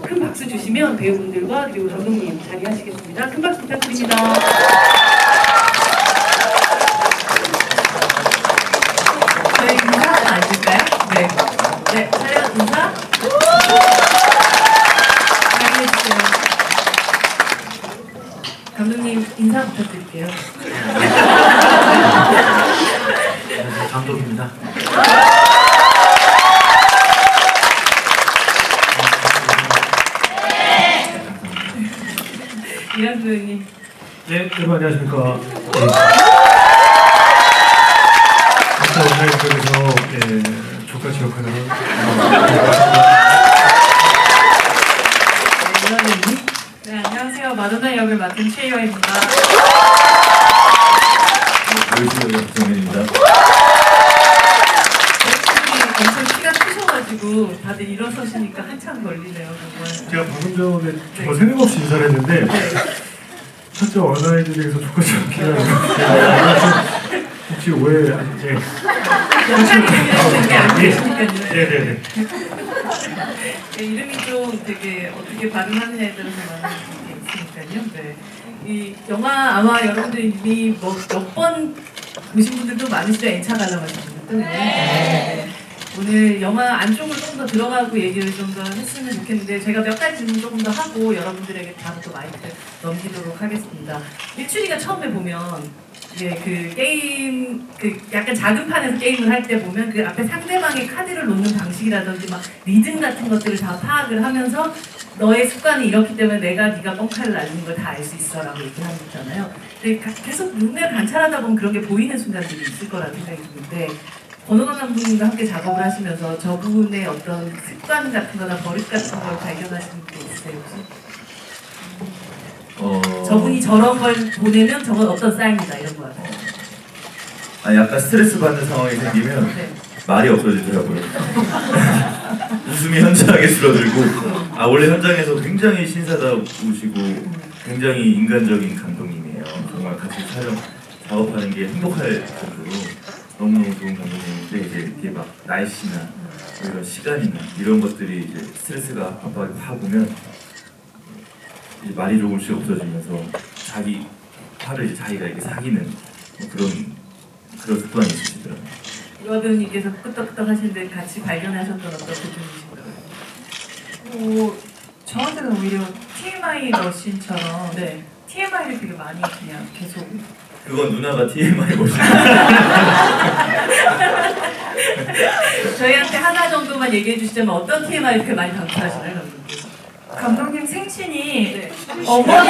큰 박수 주시면 배우분들과 그리고 감독님 자리하시겠습니다. 큰 박수 부탁드립니다. 저희 인사 아실까요? 네. 네, 촬영 인사. 자리해주세요. 감독님 인사 부탁드릴게요. 감독입니다. 이란 배우님. 네, 여러분 안녕하십니까. 박사 온라인에서 조카치 역할을 이란배우님. 네, 안녕하세요. 마돈나 역을 맡은 최희화입니다. 보이시는 정현입니다. 엄청 키가 크셔가지고 다들 일어서시니까 한참 걸리네요. 정말. 제가 방금 전에 정말 생각 없이 인사를 했는데 첫째 어린아이들에게서 조카치 역할을 혹시 오해 아닌지 영상이 되는 게 아니시니까요. 네네네. 네, 이름이 좀 되게 어떻게 발음하느냐에 따라서 많은 게 있으니까요. 네. 이 영화 아마 여러분들이 이미 뭐 몇 번 보신 분들도 많으시죠. 엔차 관람하시는 분들. 네. 오늘 영화 안쪽으로 조금 더 들어가고 얘기를 좀 더 했으면 좋겠는데 제가 몇 가지 질문 조금 더 하고 여러분들에게 다음 또 마이크 넘기도록 하겠습니다. 일출이가 처음에 보면 이제 그 게임 그 약간 작은 판에서 게임을 할 때 보면 그 앞에 상대방의 카드를 놓는 방식이라든지 막 리듬 같은 것들을 다 파악을 하면서 너의 습관이 이렇기 때문에 내가 네가 뻥카를 날리는 걸 다 알 수 있어라고 얘기하는 거잖아요. 근데 계속 눈에 관찰하다 보면 그런 게 보이는 순간들이 있을 거라는 생각이 드는데 권호강 감독님과 함께 작업을 하시면서 저분의 어떤 습관 같은 거나 버릇 같은 걸 발견하시는 게 있으세요 혹시? 저분이 저런 걸 보내면 저건 어떤 사인이다 이런 거 같아요. 약간 스트레스 받는 상황이 생기면 네. 말이 없어지더라고요. 웃음이 현저하게 줄어들고 원래 현장에서 굉장히 신사다우시고 굉장히 인간적인 감독님이에요. 정말 같이 촬영 작업하는 게 행복할 정도로 너무너무 좋은 감독님인데 이제 이렇게 막 날씨나 이런 시간이나 이런 것들이 이제 스트레스가 압박이 확 오면 이제 말이 조금씩 없어지면서 자기 화를 이제 자기가 이렇게 사귀는 뭐 그런 습관이 있으시더라고요. 유아 배우님께서 끄떡끄떡 하시는데 같이 발견하셨던 어떤 부분이신가요? 저한테는 오히려 TMI 러신처럼 네. TMI를 되게 많이 그냥 계속 그건 누나가 TMI 보시는 저희한테 하나 정도만 얘기해 주시자면 어떤 TMI 이렇게 많이 강조하시나요, 감독님께서? 감독님 생신이 네. 어머니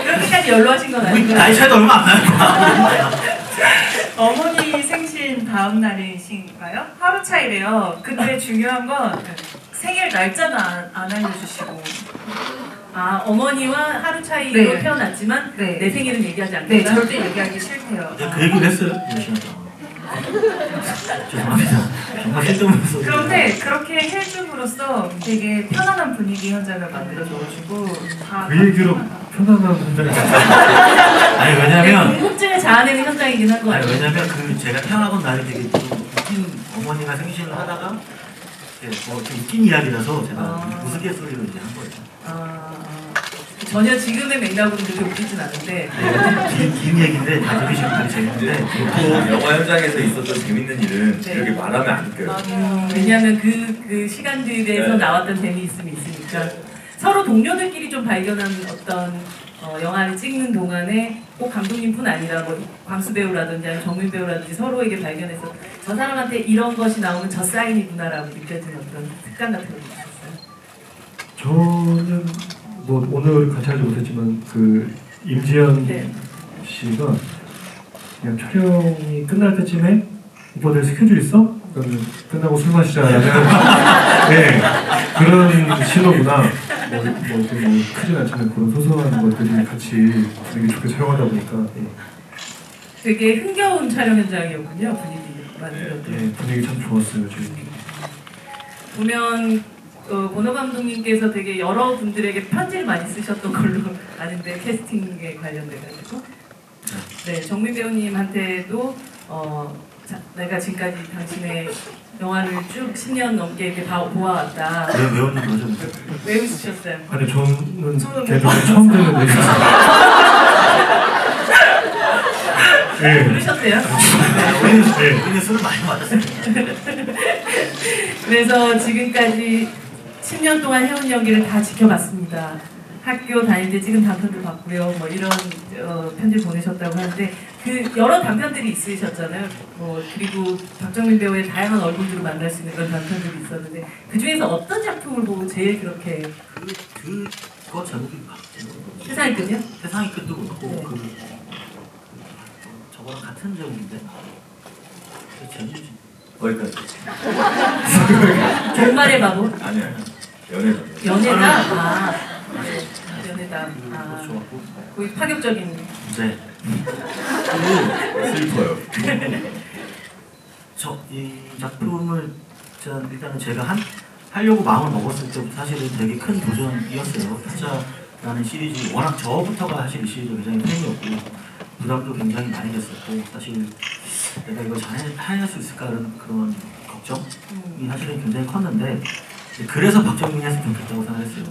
그렇게까지 연로하신 건 아니고 나이 차이도 얼마 안 나요. 어머니 생신 다음 날이신가요? 하루 차이래요. 근데 중요한 건 생일 날짜는 안 알려주시고 어머니와 하루 차이로 네. 태어났지만 네. 내 생일은 얘기하지 네 않겠다. 절대 얘기하기 싫대요. 그 얘기를 했어요. 죄송합니다. 정말 쓸데없는 소리. 그런데 그렇게 해줌으로써 되게 편안한 분위기 현장을 만들어줘가지고 다 그 얘기로 편안한 현장이 아니 왜냐면 궁금증을 자아내는 현장이긴 한 거 아니 같아요. 왜냐면 그 제가 태어나던 날이 되게 좀 웃긴 어머니가 생신을 하다가 좀 웃긴 이야기라서 제가 우스갯소리로 이제 한 거예요. 전혀 지금의 맥락으로는 그렇게 웃기진 않은데 긴 얘기인데 다 들으시면 되게 재밌는데 보통 영화 현장에서 있었던 재밌는 일은 네. 이렇게 말하면 안 웃겨요. 왜냐하면 그 시간들에서 네. 나왔던 재미있음이 있으니까 서로 동료들끼리 좀 발견한 어떤 영화를 찍는 동안에 꼭 감독님뿐 아니라 뭐 광수 배우라든지 아니면 정민 배우라든지 서로에게 발견해서 저 사람한테 이런 것이 나오면 저 사인이구나라고 느껴지는 어떤 습관 같은 거 있었어요? 저는 뭐 오늘 같이 하지 못했지만 그 임지연 네. 씨가 그냥 촬영이 끝날 때쯤에 오빠들 스케줄 있어? 그러면 끝나고 술 마시자라는 네 그런 신호구나. 뭐 크진 않지만 그런 소소한 것들이 같이 분위기 좋게 촬영하다 보니까 되게 흥겨운 촬영 현장이었군요. 분위기 만들었던. 네, 분위기 참 좋았어요. 저희. 보면 권호 감독님께서 되게 여러 분들에게 편지를 많이 쓰셨던 걸로 아는데 캐스팅에 관련돼가지고 네 정민 배우님한테도 내가 지금까지 당신의 영화를 쭉 10년 넘게 이렇게 보아왔다. 왜 외우는 거죠? 왜 웃으셨어요? 아니 저는 개인적으로 처음 듣는 얘기죠. 예. 부르셨대요? 우리는 술을 많이 마셨어요. 그래서 지금까지 10년 동안 해온 연기를 다 지켜봤습니다. 학교 다닐 때 찍은 단편도 봤고요. 뭐 이런 편지 보내셨다고 하는데 그 여러 단편들이 있으셨잖아요. 그리고 박정민 배우의 다양한 얼굴들을 만날 수 있는 그런 단편들이 있었는데 그 중에서 어떤 작품을 보고 제일 그렇게 그거 제목이 세상이 끝이요? 세상이 끝도 그렇고 네. 저거랑 같은 제목인데 그 제목이 거기까지. 종말의 바보? 아니야. 연애다. 연애다? 연애다. 그거 좋았고 거의 파격적인. 네. 슬퍼요. 이 작품을 일단은 제가 하려고 마음을 먹었을 때부터 사실은 되게 큰 도전이었어요. 타짜라는 시리즈 워낙 저부터가 사실 이 시리즈 굉장히 팬이었고 부담도 굉장히 많이 됐었고 사실 내가 이걸 잘 해낼 수 있을까 그런 걱정이 사실은 굉장히 컸는데 그래서 박정민이 했으면 좋겠다고 생각했어요.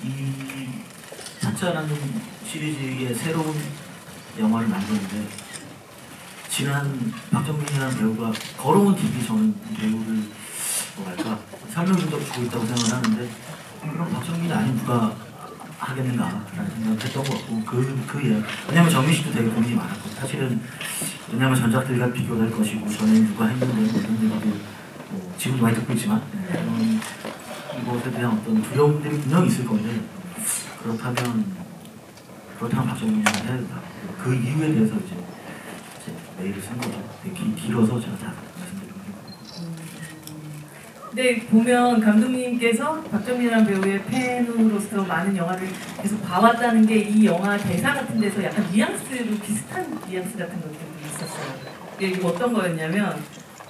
이 타짜라는 시리즈의 새로운 영화를 만드는데 지난 박정민이라는 배우가 걸어온 길이 저는 이 배우를 뭐랄까 설명도 주고 있다고 생각을 하는데 그럼 박정민이 아닌 누가 하겠는가라는 생각을 했던 것 같고 왜냐면 정민 씨도 되게 고민이 많았고 사실은 왜냐면 전작들과 비교될 것이고 전에 누가 했는데 뭐 이런 얘기도 지금도 많이 듣고 있지만 이것에 대한 어떤 두려움들이 분명히 있을 건데 그렇다면 박정민이 해야 된다. 그 이유에 대해서 이제 메일을 쓴 거죠. 되게 길어서 제가 다 말씀드리는 거예요. 네, 보면 감독님께서 박정민이라는 배우의 팬으로서 많은 영화를 계속 봐왔다는 게 이 영화 대사 같은 데서 약간 뉘앙스로 비슷한 뉘앙스 같은 것들이 있었어요. 이게 어떤 거였냐면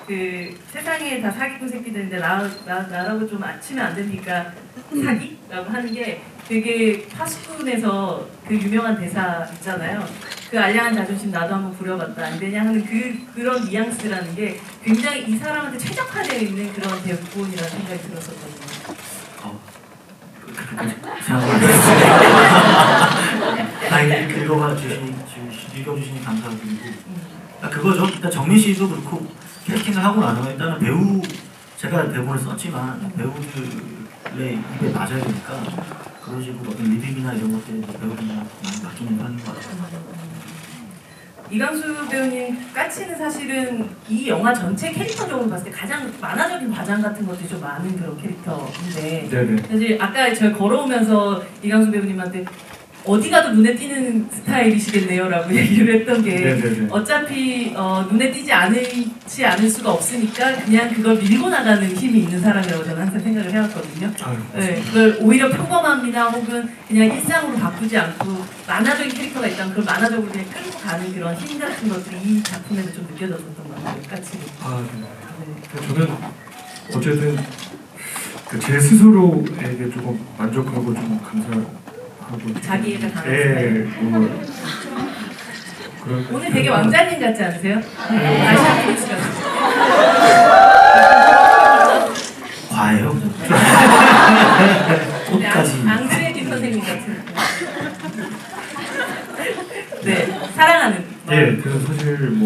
그 세상에 다 사기꾼 새끼들인데 나라고 좀 치면 안 되니까 사기라고 하는 게 되게 파수꾼에서 그 유명한 대사 있잖아요. 그 알량한 자존심 나도 한번 부려봤다 안 되냐 하는 그런 뉘앙스라는 게 굉장히 이 사람한테 최적화되어 있는 그런 대본이라는 생각이 들었었거든요. 그렇게까지 생각을 했어요. 다행히 읽어주시니 감사드리고 그거죠. 일단 정민 씨도 그렇고 캐스팅을 하고 나면 일단은 제가 대본을 썼지만 배우들의 입에 맞아야 되니까 그런 식으로 어떤 리듬이나 이런 것들이 배우들이랑 많이 바뀌는 편인 것 같아요. 이강수 배우님 까치는 사실은 이 영화 전체 캐릭터적으로 봤을 때 가장 만화적인 과장 같은 것들이 좀 많은 그런 캐릭터인데 네네. 사실 아까 제가 걸어오면서 이강수 배우님한테 어디 가도 눈에 띄는 스타일이시겠네요 라고 얘기를 했던 게 네네네. 어차피 눈에 띄지 않을 수가 없으니까 그냥 그걸 밀고 나가는 힘이 있는 사람이라고 저는 항상 생각을 해왔거든요. 네, 그걸 오히려 평범합니다 혹은 그냥 일상으로 바꾸지 않고 만화적인 캐릭터가 있다면 그걸 만화적으로 그냥 끌고 가는 그런 힘 같은 것들이 이 작품에서 좀 느껴졌었던 것 같아요. 까치. 네. 저는 어쨌든 제 스스로에게 조금 만족하고 좀 감사하고 자기애가 강한 네, 그런 오늘 되게 왕자님 같지 않으세요? 다시 한번 해주시죠. 과해요. 꽃까지. 앙드레 디 선생님 같은. 네, 사랑하는. 예, 그래서 사실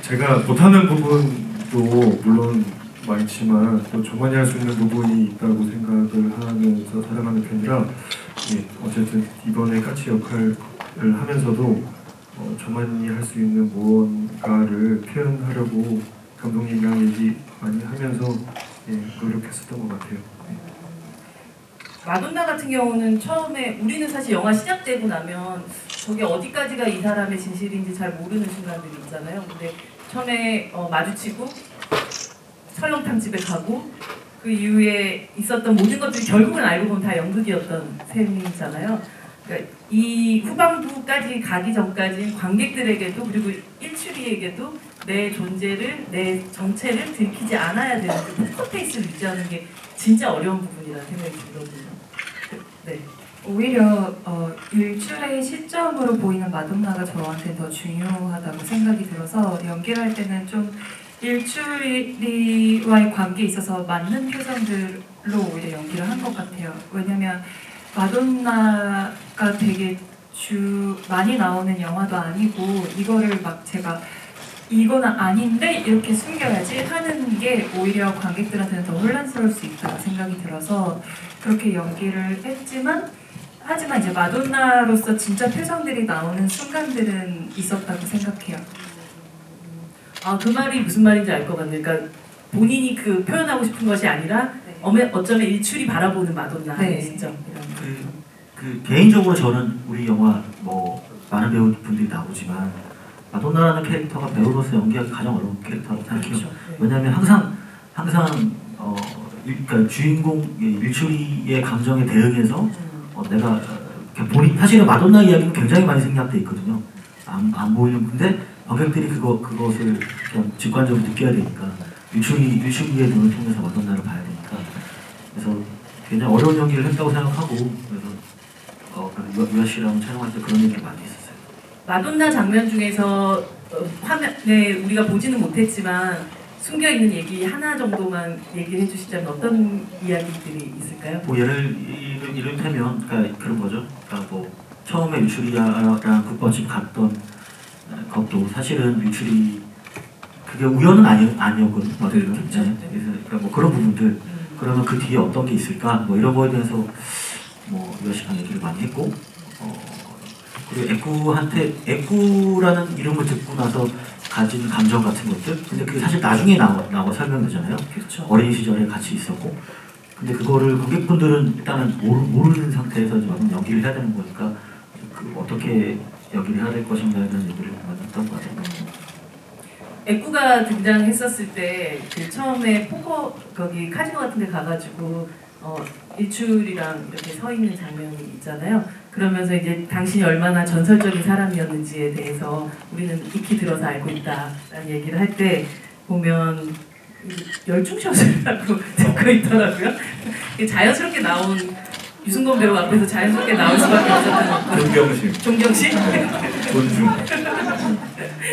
제가 못하는 부분도 물론 많지만 또 저만이 할 수 있는 부분이 있다고 생각을 하면서 살아가는 편이라 어쨌든 이번에 까치 역할을 하면서도 저만이 할 수 있는 무언가를 표현하려고 감독님이랑 얘기 많이 하면서 노력했었던 것 같아요. 마돈나 같은 경우는 처음에 우리는 사실 영화 시작되고 나면 저게 어디까지가 이 사람의 진실인지 잘 모르는 순간들이 있잖아요. 근데 처음에 마주치고 설렁탕 집에 가고 그 이후에 있었던 모든 것들이 결국은 알고 보면 다 연극이었던 셈이잖아요. 그러니까 이 후반부까지 가기 전까지는 관객들에게도 그리고 일출이에게도 내 존재를 내 정체를 들키지 않아야 되는 그 포커페이스를 유지하는 게 진짜 어려운 부분이라는 생각이 들거든요. 네. 오히려 일출의 시점으로 보이는 마돈나가 저한테 더 중요하다고 생각이 들어서 연기를 할 때는 좀 일출이와의 관계에 있어서 맞는 표정들로 오히려 연기를 한 것 같아요. 왜냐면 마돈나가 되게 많이 나오는 영화도 아니고 이거를 막 제가 이거는 아닌데 이렇게 숨겨야지 하는 게 오히려 관객들한테는 더 혼란스러울 수 있다고 생각이 들어서 그렇게 연기를 했지만 하지만 이제 마돈나로서 진짜 표정들이 나오는 순간들은 있었다고 생각해요. 아, 그 말이 무슨 말인지 알 것 같네요. 그러니까 본인이 그 표현하고 싶은 것이 아니라 어쩌면 일출이 바라보는 마돈나의 네. 시점 이런. 그 개인적으로 저는 우리 영화 뭐 많은 배우분들이 나오지만 마돈나라는 캐릭터가 배우로서 연기하기 가장 어려운 캐릭터라고 생각해요. 그렇죠. 네. 왜냐하면 항상 그러니까 주인공 일출이의 감정에 대응해서 내가 본인 사실은 마돈나 이야기는 굉장히 많이 생략돼 있거든요. 안 보이는 근데 관객들이 그것을 그냥 직관적으로 느껴야 되니까 일출이의 눈을 통해서 마돈나를 봐야 되니까 그래서 굉장히 어려운 연기를 했다고 생각하고 그래서 유아 씨랑 촬영할 때 그런 얘기를 많이 했었어요. 마돈나 장면 중에서 화면에 우리가 보지는 못했지만 숨겨 있는 얘기 하나 정도만 얘기를 해주시자면 어떤 이야기들이 있을까요? 뭐 이를테면 그러니까 그런 거죠. 그러니까 뭐 처음에 유출이랑 국밥집 갔던 것도 사실은 유출이 그게 우연은 아니었거든요. 그렇죠. 그래서 그러니까 뭐 그런 부분들 그러면 그 뒤에 어떤 게 있을까 뭐 이런 거에 대해서 뭐 유아 씨랑 얘기를 많이 했고 그리고 애꾸라는 이름을 듣고 나서 가진 감정 같은 것들 근데 그게 사실 나중에 나와 설명되잖아요. 그렇죠. 어린 시절에 같이 있었고 근데 그거를 관객분들은 일단은 모르는 상태에서 지금 연기를 해야 되는 거니까 어떻게 연기를 해야 될 것인가에 대한 얘기를 많이 했던 것 같아요. 애꾸가 등장했었을 때 그 처음에 거기 카지노 같은 데 가가지고 일출이랑 이렇게 서 있는 장면이 있잖아요. 그러면서 이제 당신이 얼마나 전설적인 사람이었는지에 대해서 우리는 익히 들어서 알고 있다라는 얘기를 할 때 보면 열중샷이라고 듣고 있더라고요. 자연스럽게 나온 유승범 배우 앞에서 자연스럽게 나올 수밖에 없었던 존경심, 존경심? 존중,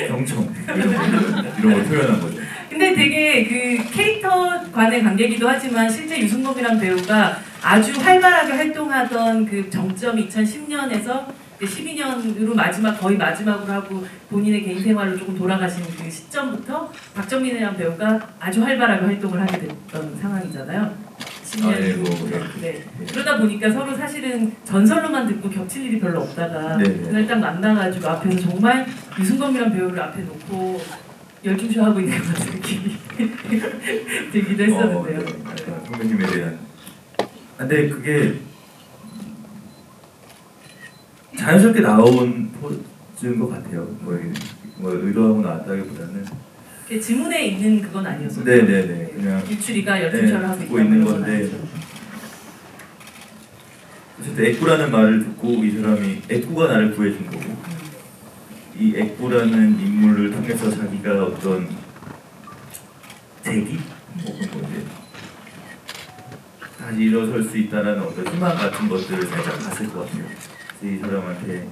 경청 이런 걸 표현한 거죠. 근데 되게 그 캐릭터관의 관계이기도 하지만 실제 유승범이란 배우가 아주 활발하게 활동하던 그 정점이 2010년에서 12년으로 거의 마지막으로 하고 본인의 개인 생활로 조금 돌아가신 그 시점부터 박정민이라는 배우가 아주 활발하게 활동을 하게 됐던 상황이잖아요. 10년 예, 후. 뭐, 네. 그러다 보니까 서로 사실은 전설로만 듣고 겹칠 일이 별로 없다가 네. 그날 딱 만나가지고 앞에서 정말 유승범이란 배우를 앞에 놓고 열중쇼 하고 있는 것 같은 느낌이 들기도 했었는데요. 네. 선배님에 대한. 근데 그게 자연스럽게 나온 포즈인 것 같아요. 뭐 의도하고 나왔다기보다는. 지문에 있는 그건 아니었어요. 네네네. 그냥 일출이가 열중쇼를 하고 듣고 있다고 있는 그런 건 건데. 아니죠. 어쨌든 애꾸라는 말을 듣고 이 사람이 애꾸가 나를 구해준 거고 이 애꾸라는 인물을 통해서 자기가 어떤 재기? 혹은 뭐 이제 다시 일어설 수 있다는 어떤 희망 같은 것들을 살짝 봤을 것 같아요. 이 사람한테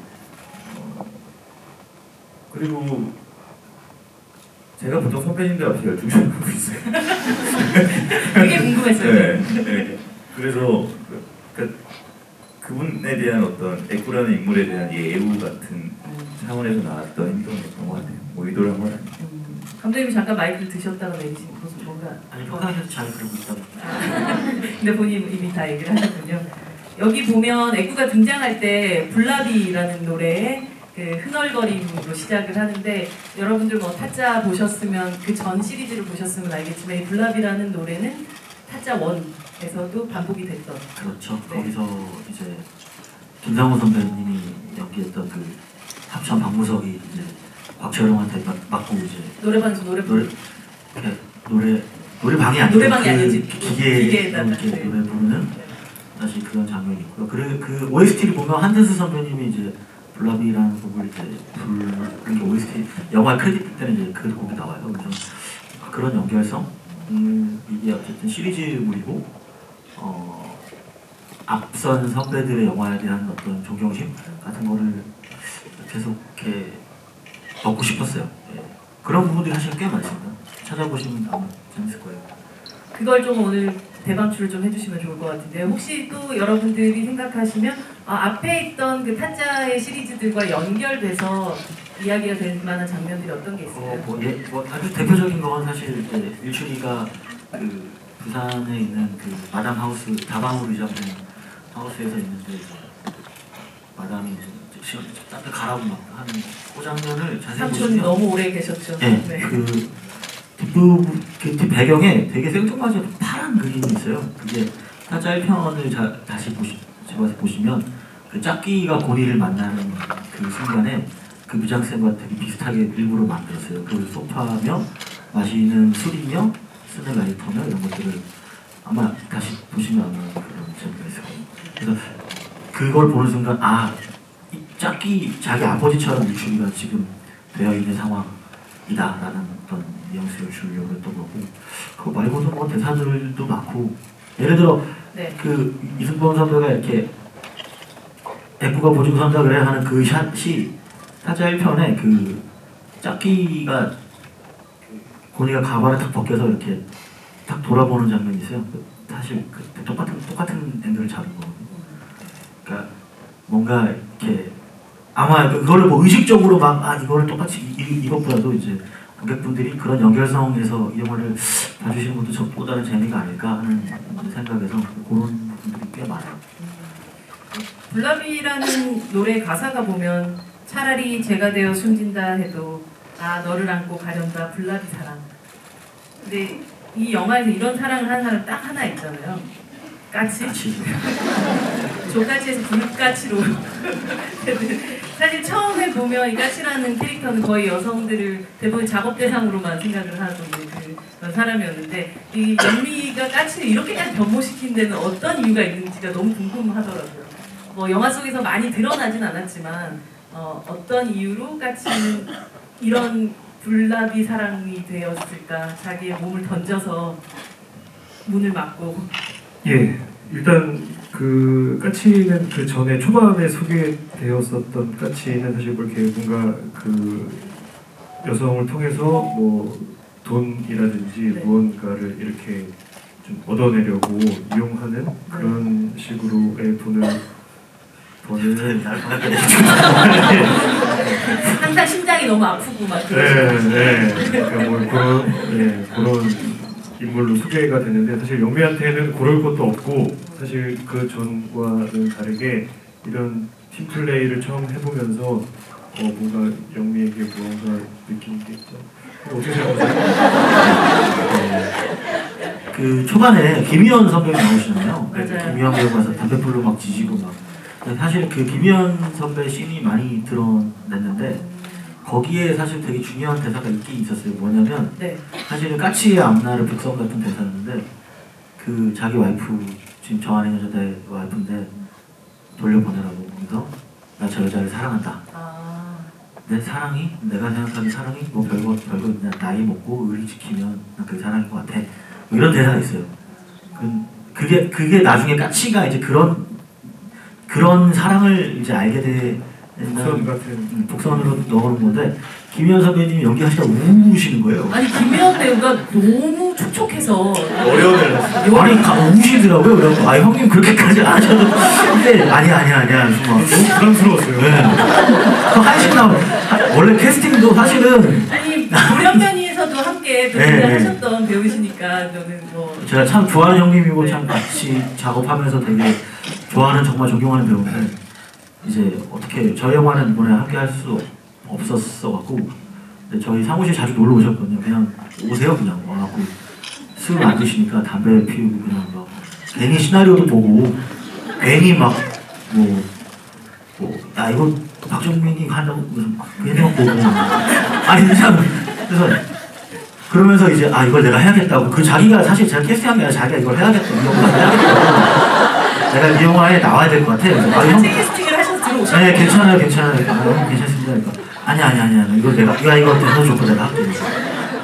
그리고 제가 보통 선배님들 앞에 열중을 하고 있어요. 되게 궁금했어요. 네. 그래서 그분에 대한 어떤 애꾸라는 인물에 대한 이 애우 같은 차원에서 나왔던 행동이었던 것 같아요. 뭐 의도를 한 건 아니에요. 감독님이 잠깐 마이크를 드셨다가 내리신 모습 뭔가 아니 평상시에도 잘 그러고 있다고. 근데 본인 이미 다 얘기를 하셨군요. 여기 보면 애꾸가 등장할 때 블라비라는 노래에 그 흥얼거림으로 시작을 하는데 여러분들 뭐 타짜 보셨으면 그 전 시리즈를 보셨으면 알겠지만 이 블라비라는 노래는 타짜 1에서도 반복이 됐던 그렇죠. 네. 거기서 이제 김상우 선배님이 연기했던 그 합천 박무석이 이제 곽철용한테 맞고 이제 노래방에서 노래 부르는 노래방이 아니고 노래방이 아니지. 기계에다 네. 이렇게 노래 부르는 사실 그런 장면이 있고요. 그 OST를 보면 한대수 선배님이 이제 블라비라는 곡을 이제 부르는 게 OST 영화 크레딧 때는 이제 그 곡이 나와요. 그래서 그런 연결성 이게 어쨌든 시리즈물이고 앞선 선배들의 영화에 대한 어떤 존경심 같은 거를 계속 이렇게 얻고 싶었어요. 예. 그런 부분들이 사실 꽤 많습니다. 찾아보시면 아마 재밌을 거예요. 그걸 좀 오늘 대방출을 좀 해주시면 좋을 것 같은데요. 혹시 또 여러분들이 생각하시면 앞에 있던 그 타짜의 시리즈들과 연결돼서 이야기가 될 만한 장면들이 어떤 게 있어요? 뭐 아주 대표적인 건 사실 이제 일출이가 그 부산에 있는 그 마담 하우스 다방으로 리잡된 하우스에서 있는데 마담이 이제 딴데 가라고 막 하는 그 장면을 자세히 삼촌 보시면 너무 오래 계셨죠. 네, 그 뒷부분 그 배경에 되게 생뚱맞은 파란 그림이 있어요. 그게 타짜 1편을 다시 집어서 보시면 그 짝귀가 고니를 만나는 그 순간에 그 무장센과 되게 비슷하게 일부러 만들었어요. 그 소파며 마시는 술이며 쓰는 라이터며 이런 것들을 아마 다시 보시면 아마 그런 재미가 있을 거예요. 그래서 그걸 보는 순간 이 짝귀 자기 아버지처럼 유출이가 지금 되어 있는 상황이다라는 어떤 뉘앙스를 주려고 했던 거고, 그거 말고도 뭐 대사들도 많고, 예를 들어 네. 그 이승범 선배가 이렇게 애꾸가 보증 선다 그래 하는 그 샷이 타짜 1편에 그 짝귀가 고니가 가발을 탁 벗겨서 이렇게 딱 돌아보는 장면이 있어요. 사실 그 똑같은 앵글을 잡은 거거든요. 그러니까 뭔가 이렇게 아마 그걸로 뭐 의식적으로 막 이거를 똑같이 이것보다도 이제 관객분들이 그런 연결성에서 이 영화를 봐주시는 것도 또 다른 재미가 아닐까 하는 생각에서 그런 분들이 꽤 많아요. 블라비라는 노래 가사가 보면 차라리 제가 되어 숨진다 해도 너를 안고 가련다 블라비 사랑. 근데 이 영화에서 이런 사랑을 하는 사람 딱 하나 있잖아요. 까치? 조까치에서 불까치로. 사실 처음에 보면 이 까치라는 캐릭터는 거의 여성들을 대부분 작업 대상으로만 생각을 하던 그런 사람이었는데, 이 연미가 까치를 이렇게까지 변모시킨 데는 어떤 이유가 있는지가 너무 궁금하더라고요. 뭐 영화 속에서 많이 드러나진 않았지만 어떤 이유로 까치는 이런 불나비 사랑이 되었을까? 자기의 몸을 던져서 문을 막고. 예, 일단 그 까치는 그 전에 초반에 소개되었었던 까치는 사실 뭐 이렇게 뭔가 그 여성을 통해서 뭐 돈이라든지 네. 무언가를 이렇게 좀 얻어내려고 이용하는 그런 식으로의 돈을 항상 심장이 너무 아프고 막 네, 그러니까 뭐 그런 인물로 소개가 됐는데, 사실 영미한테는 그럴 것도 없고, 사실 그 전과는 다르게 이런 팀 플레이를 처음 해보면서 뭔가 영미에게 무언가 느끼는 게 있죠. 어떻게 생각하세요? 그 초반에 김희연 선배가 나오시잖아요. 맞아요. 김희연 배우가 담배불로 막 지지고 막. 사실 그 김희연 선배 씬이 많이 드러냈는데 거기에 사실 되게 중요한 대사가 있긴 있었어요. 뭐냐면 네. 사실은 까치의 앞날의 북성 같은 대사였는데 그 자기 와이프, 지금 좋아하는 여자의 와이프인데 돌려보내라고. 그래서 나 저 여자를 사랑한다. 내 사랑이? 내가 생각하는 사랑이 뭐 별거 있냐. 나이 먹고 의리 지키면 난 그게 사랑인 것 같아. 뭐 이런 대사가 있어요. 그게 나중에 까치가 이제 그런 사랑을 이제 알게 되는 복선 같은 복선으로 넣어놓은 건데, 김희연 선배님이 연기하시다 우시는 거예요. 아니 김혜연 배우가 너무 촉촉해서 어려움을 아니 우시더라고요. 그래서 형님 그렇게까지 안 하셔도. 근데 아니야. 너무 부담스러웠어요. 네. 한식 나오. 원래 캐스팅도 사실은 아니 돌연변이에서도 함께 또 등장하셨던 배우시니까 저는 뭐 제가 참 좋아하는 형님이고 참 같이 작업하면서 되게 좋아하는, 정말 존경하는 배우인데 이제 어떻게 저희 영화는 이번에 함께 할 수 없었어갖고, 근데 저희 사무실 자주 놀러 오셨거든요. 그냥 오세요. 그냥 와갖고 술 안 드시니까 담배 피우고 그냥 막 괜히 시나리오도 보고 괜히 막 야 이거 박정민이 하려고 무슨 괜히 막 보고 아니 참. 그래서 그러면서 이제 이걸 내가 해야겠다고, 그 자기가 사실 제가 캐스팅한 게 아니라 자기가 이걸 해야겠다, 이 영화를 해야겠다고, 내가 이 영화에 나와야 될 것 같아. 그래서 같이 캐스팅을 하셔서 들어오셨어요. 네, 괜찮아요. 괜찮습니다. 그러니까 아니야. 이거 이거 대사 좋고 내가 할게.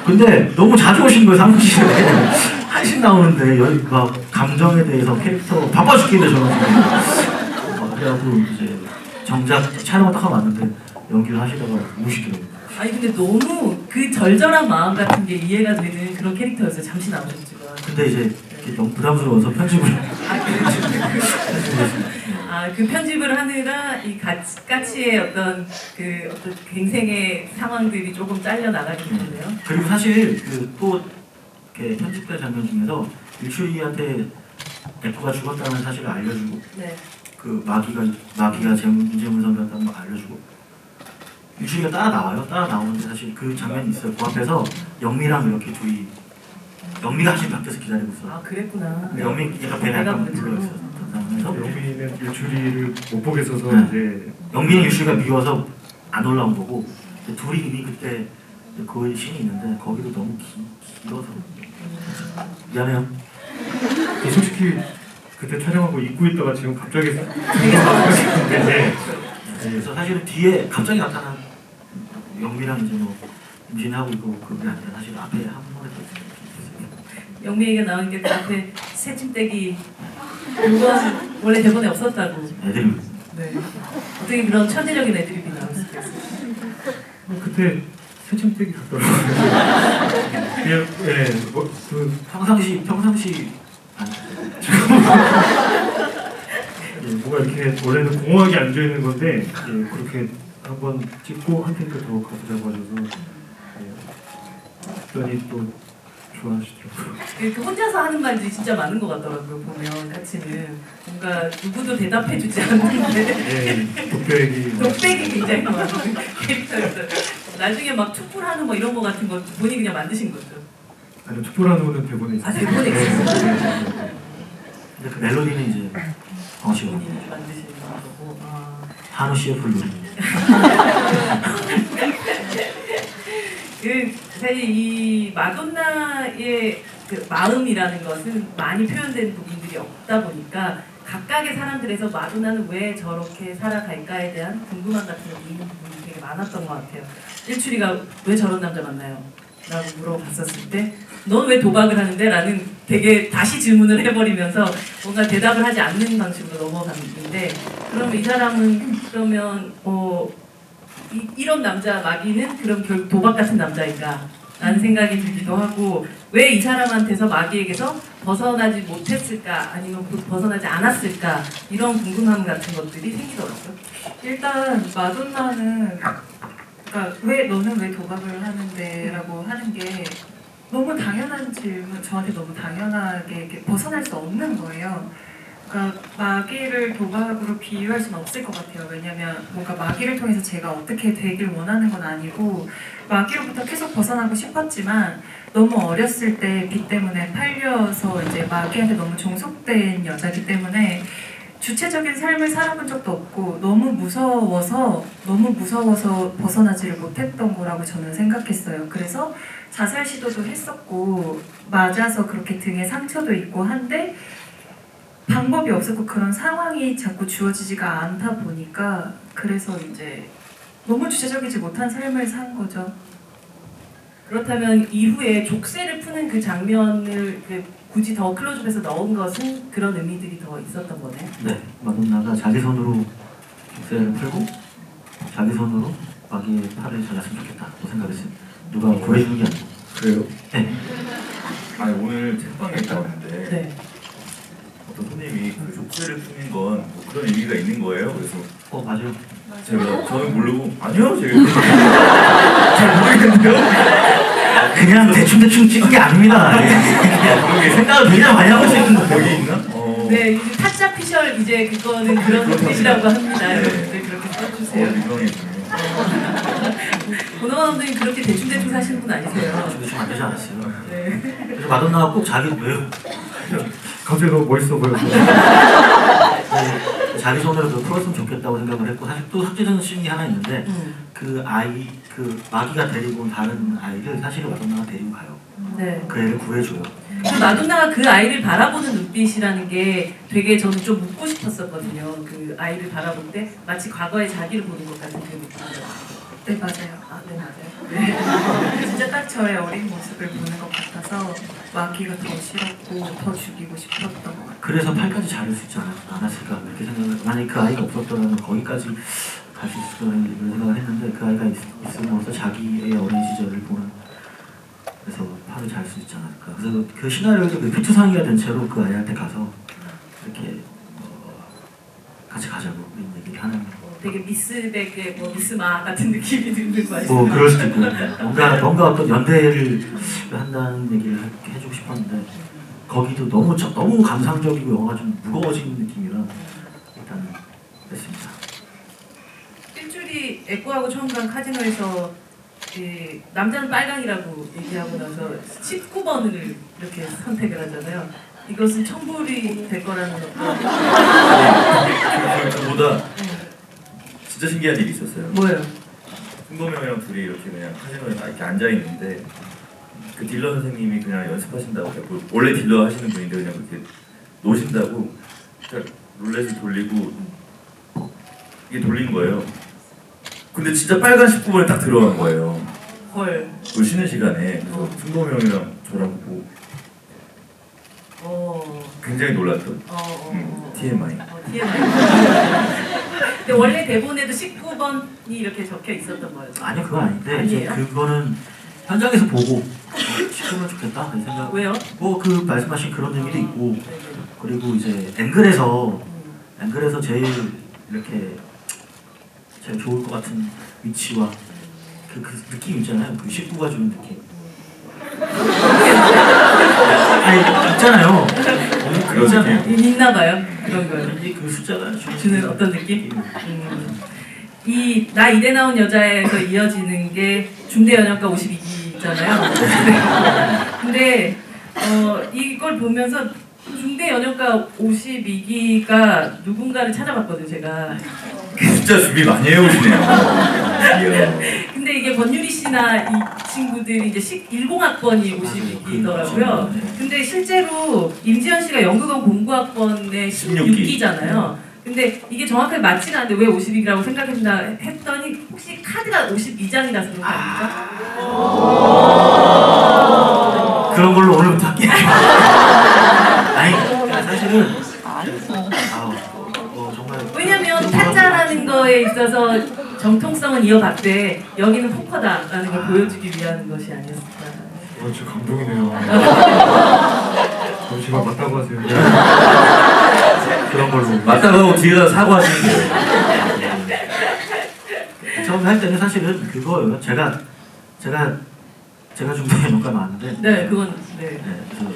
근데 너무 자주 오신 거예요, 사무실에. 한식 나오는데 여기 막 감정에 대해서 캐릭터 바빠 죽겠네 저는 지금. 그래갖고 이제 정작 촬영을 딱 하고 왔는데 연기를 하시다가 우시더라고요. 아니 근데 너무 그 절절한 마음 같은 게 이해가 되는 그런 캐릭터였어요. 잠시 나오셨지만. 근데 이제 이렇게 너무 부담스러워서 편집을 그 편집을 하느라 이 까치의 어떤 갱생의 상황들이 조금 잘려 나가게 되네요. 그리고 사실 그또 편집된 장면 중에서 일출이한테 F가 죽었다는 사실을 알려주고 네. 그 마기가 문재문 선배였다는 걸 알려주고 일출이가 따라 나와요. 따라 나오는데 사실 그 장면이 있어요. 그 앞에서 영미랑 이렇게 둘이 영미가 사실 밖에서 기다리고 있어요. 아 그랬구나. 영미 약간 배가 약간 불러있어요. 영민이는 일출이를 못 보겠어서 네. 이제 영민이 일출이가 미워서 안 올라온 거고 둘이 이미 그때 그 씬이 있는데 거기도 너무 길어서 미안해요. 솔직히 그때 촬영하고 입고 있다가 지금 갑자기 생각나고 싶은데 그래서 사실은 뒤에 갑자기 나타난 영미랑 이제 뭐 임신하고 있고 그게 아니라 사실 앞에 한 번에 더 있어요. 영미 얘기가 나온 게 그 앞에 새침대기 그건 원래 대본에 없었다고. 애들이 네. 어떻게 그런 천재적인 애드립이 나올 수 있겠어요. 그때 새침대기 같더라고요. 그냥 그 평상시 뭔가 이렇게 원래는 공허하게 앉아 있는 건데 그렇게 한번 찍고 한 테이크 더 가보자고 하셔서 했더니 또 좋아하시더라고요. 그 혼자서 하는 말들이 진짜 많은 것 같더라고요. 보면 까치는 뭔가 누구도 대답해주지 않는데 독백이 굉장히 많은 캐릭터였어요. 나중에 막 툭불하는 뭐 이런 거 같은 거 본인이 그냥 만드신 거죠? 아니 툭불하는 거는 대본에 있어요. 아 대본에 있어요? 근데 그 멜로디는 이제 정씨가 본인이 만드시는 거고. 한우 CF를 노린. 사실 이 마돈나의 그 마음이라는 것은 많이 표현된 부분들이 없다 보니까 각각의 사람들에서 마돈나는 왜 저렇게 살아갈까에 대한 궁금함 같은 게 있는 부분이 되게 많았던 것 같아요. 일출이가 왜 저런 남자 만나요? 라고 물어봤었을 때 넌 왜 도박을 하는데? 라는 되게 다시 질문을 해버리면서 뭔가 대답을 하지 않는 방식으로 넘어갔는데 그러면 이 사람은 그러면 이런 남자 마귀는 그럼 결국 도박 같은 남자인가? 라는 생각이 들기도 하고 왜 이 사람한테서 마귀에게서 벗어나지 못했을까? 아니면 벗어나지 않았을까? 이런 궁금함 같은 것들이 생기더라고요. 일단 마돈나는 그러니까 왜 너는 왜 도박을 하는데? 라고 하는 게 너무 당연한 질문, 저한테 너무 당연하게 이렇게 벗어날 수 없는 거예요. 그러니까 마귀를 도박으로 비유할 수는 없을 것 같아요. 왜냐면 뭔가 마귀를 통해서 제가 어떻게 되길 원하는 건 아니고 마귀로부터 계속 벗어나고 싶었지만 너무 어렸을 때 빚 때문에 팔려서 이제 마귀한테 너무 종속된 여자이기 때문에 주체적인 삶을 살아본 적도 없고 너무 무서워서 벗어나지를 못했던 거라고 저는 생각했어요. 그래서 자살 시도도 했었고 맞아서 그렇게 등에 상처도 있고 한데 방법이 없었고 그런 상황이 자꾸 주어지지가 않다 보니까 그래서 이제 너무 주체적이지 못한 삶을 산 거죠. 그렇다면 이후에 족쇄를 푸는 그 장면을 굳이 더 클로즈업해서 넣은 것은 그런 의미들이 더 있었던 거네. 네, 마돈나가 자기 손으로 족쇄를 풀고 자기 손으로 마귀의 팔을 잘랐으면 좋겠다고 생각했어요. 누가 구해주는 게 아니고. 그래요? 네. 아니 오늘 책방에 있다 왔는데 네. 어떤 손님이 그 족쇄를 푸는 건 뭐 그런 의미가 있는 거예요. 그래서 맞아요. 저는 모르고 아니요 제가 잘 모르겠는데요. 그냥 대충 찍은 게 아닙니다. 그러게 생각을 굉장히 많이 하고 찍은 거예요. 거기 있나? 네, 이제 타짜 피셜 이제 그거는 그런 뜻이라고 합니다. 네. 여러분들 그렇게 써주세요. 유명해지네요. 고노마 감독님 그렇게 대충 사시는 분 아니세요? 지금 안 되지 않았어요. 네. 그래서 마돈나가 꼭 자기 왜요? 갑자기 너무 멋있어 보여서 자기 손으로 그 풀었으면 좋겠다고 생각을 했고 사실 또 삭제된 씬이 하나 있는데 음. 그 아이 그 마귀가 데리고 온 다른 아이를 사실은 마돈나가 데리고 가요. 네. 그 애를 구해줘요. 그 마돈나가 그 아이를 바라보는 눈빛이라는 게 되게 저는 좀 묻고 싶었었거든요. 그 아이를 바라볼 때 마치 과거의 자기를 보는 것 같은 그 느낌이었어요. 네 맞아요. 아, 네 맞아요. 네. 진짜 딱 저의 어린 모습을 보는 것 같아서 같아서 막기가 더 싫었고 더 죽이고 싶었던 것 같아요. 그래서 8까지 잘할 수 있지 않았을까 이렇게 생각을. 만약에 그 아이가 없었더라면 거기까지 갈 수 있을 거라는 이런 생각을 했는데 그 아이가 있음으로써 자기의 어린 시절을 보는, 그래서 8을 잘 수 있지 않을까. 그래서 그 시나리오에서 그 피투성이가 된 채로 그 아이한테 가서 이렇게 같이 가자고 이런 얘기를 하는. 되게 미스백의 뭐 미스마 같은 느낌이 드는 말씀. 뭐 그럴 수도 있고 뭔가 어떤 연대를 한다는 얘기를 해주고 싶었는데 거기도 너무 감상적이고 영화가 좀 무거워지는 느낌이라 일단 했습니다. 일주일이 애꾸하고 처음 간 카지노에서 이 남자는 빨강이라고 얘기하고 나서 19번을 이렇게 선택을 하잖아요. 이것은 천불이 될 거라는 어떤 그보다 진짜 신기한 일이 있었어요. 뭐예요? 승범형이랑 둘이 이렇게 그냥 카지노에 이렇게 앉아 있는데 그 딜러 선생님이 그냥 연습하신다고 해서 원래 딜러 하시는 분인데 그냥 그렇게 노신다고 딱 룰렛을 돌리고 이게 돌린 거예요. 근데 진짜 빨간 19번에 딱 들어간 거예요. 헐. 그 쉬는 시간에. 그래서 승범형이랑 저랑 보고 굉장히 놀랐던 TMI. TMI. 근데 원래 대본에도 19번이 이렇게 적혀 있었던 거예요. 아니요, 그건 아닌데 이제 아니에요? 그거는 현장에서 보고 시키면 좋겠다 이 생각. 왜요? 뭐 그 말씀하신 그런 의미도 있고, 그리고 이제 앵글에서 제일 이렇게 제일 좋을 것 같은 위치와 그 느낌 있잖아요. 그 19가 주는 느낌. 아니 있잖아요. 그런 느낌. 있나 봐요. 그런 거. 왠지 그 숫자가 주는 어떤 느낌? 이 나 이대 나온 여자에서 이어지는 게 중대 연영가 52기잖아요. 근데 이걸 보면서 중대 연영가 52기가 누군가를 찾아봤거든요, 제가. 진짜 준비 많이 해오시네요. 이야. 근데 이게 권유리 씨나 이 친구들이 이제 10학번이 52기더라고요. 근데 실제로 임지연 씨가 연극원 공부학번의 16기잖아요. 근데 이게 정확하게 맞지가 않는데 왜 52기라고 생각했나 했더니 혹시 카드가 52장이라서 그런 거 아닙니까? 그런 걸로 오늘부터 할게요. 아니 사실은 정말 왜냐면 타짜라는 거에 있어서 정통성은 이어갔대. 여기는 포커다라는 걸 보여주기 위한 것이 아니었을까. 진짜 감동이네요. 제발 맞다고 하세요. 그런 걸로 맞다고 하고 뒤에 가서 사과하시는 거예요. 처음에 할 때는 사실은 그거예요. 제가 중대 연영가 나왔는데 네, 그건 네. 그래서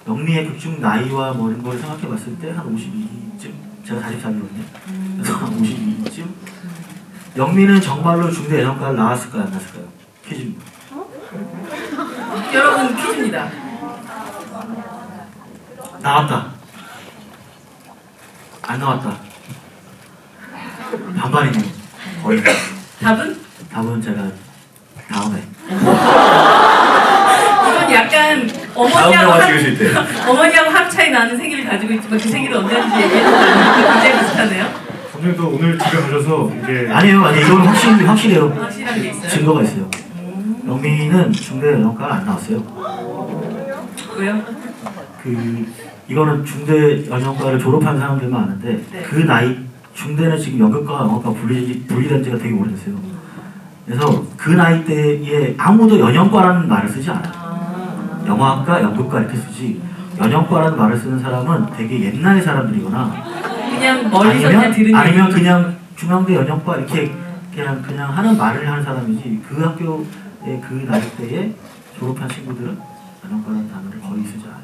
영미의 극중 나이와 뭐 이런 걸 생각해봤을 때 한 52쯤, 제가 44기거든요. 그래서 한 52쯤. 영미는 정말로 중대 연영가를 나왔을까요, 안 나왔을까요? 퀴즈입니다. 여러분 퀴즈입니다. 나왔다. 안 나왔다. 반반이네요. 거의. 답은 제가 다음에. 이건 약간 다음 영화 찍으실 때. 어머니하고 합차이 나는 생일을 가지고 있지만 그 생일은 언제인지 얘기해서 굉장히 비슷하네요. 감독님도 오늘 집에 가셔서 이게 아니에요. 이거는 확실해요. 확실한 게 있어요? 증거가 있어요. 영민이는 중대 연영가를 안 나왔어요. 왜요? 이거는 중대 연영가를 졸업한 사람들만 아는데 네. 그 나이 중대는 지금 연극과 영어과 분리된 지가 되게 오래됐어요. 그래서 그 나이 때에 아무도 연영과라는 말을 쓰지 않아요. 영화과, 연극과 이렇게 쓰지 연영과라는 말을 쓰는 사람은 되게 옛날의 사람들이거나 그냥 멀리서 그냥 들은 아니면 얘기. 그냥 중앙대 연영과 이렇게 그냥 하는 말을 하는 사람이지 그 학교의 그 나이 때에 졸업한 친구들은 연영과라는 단어를 거의 쓰지 않아요.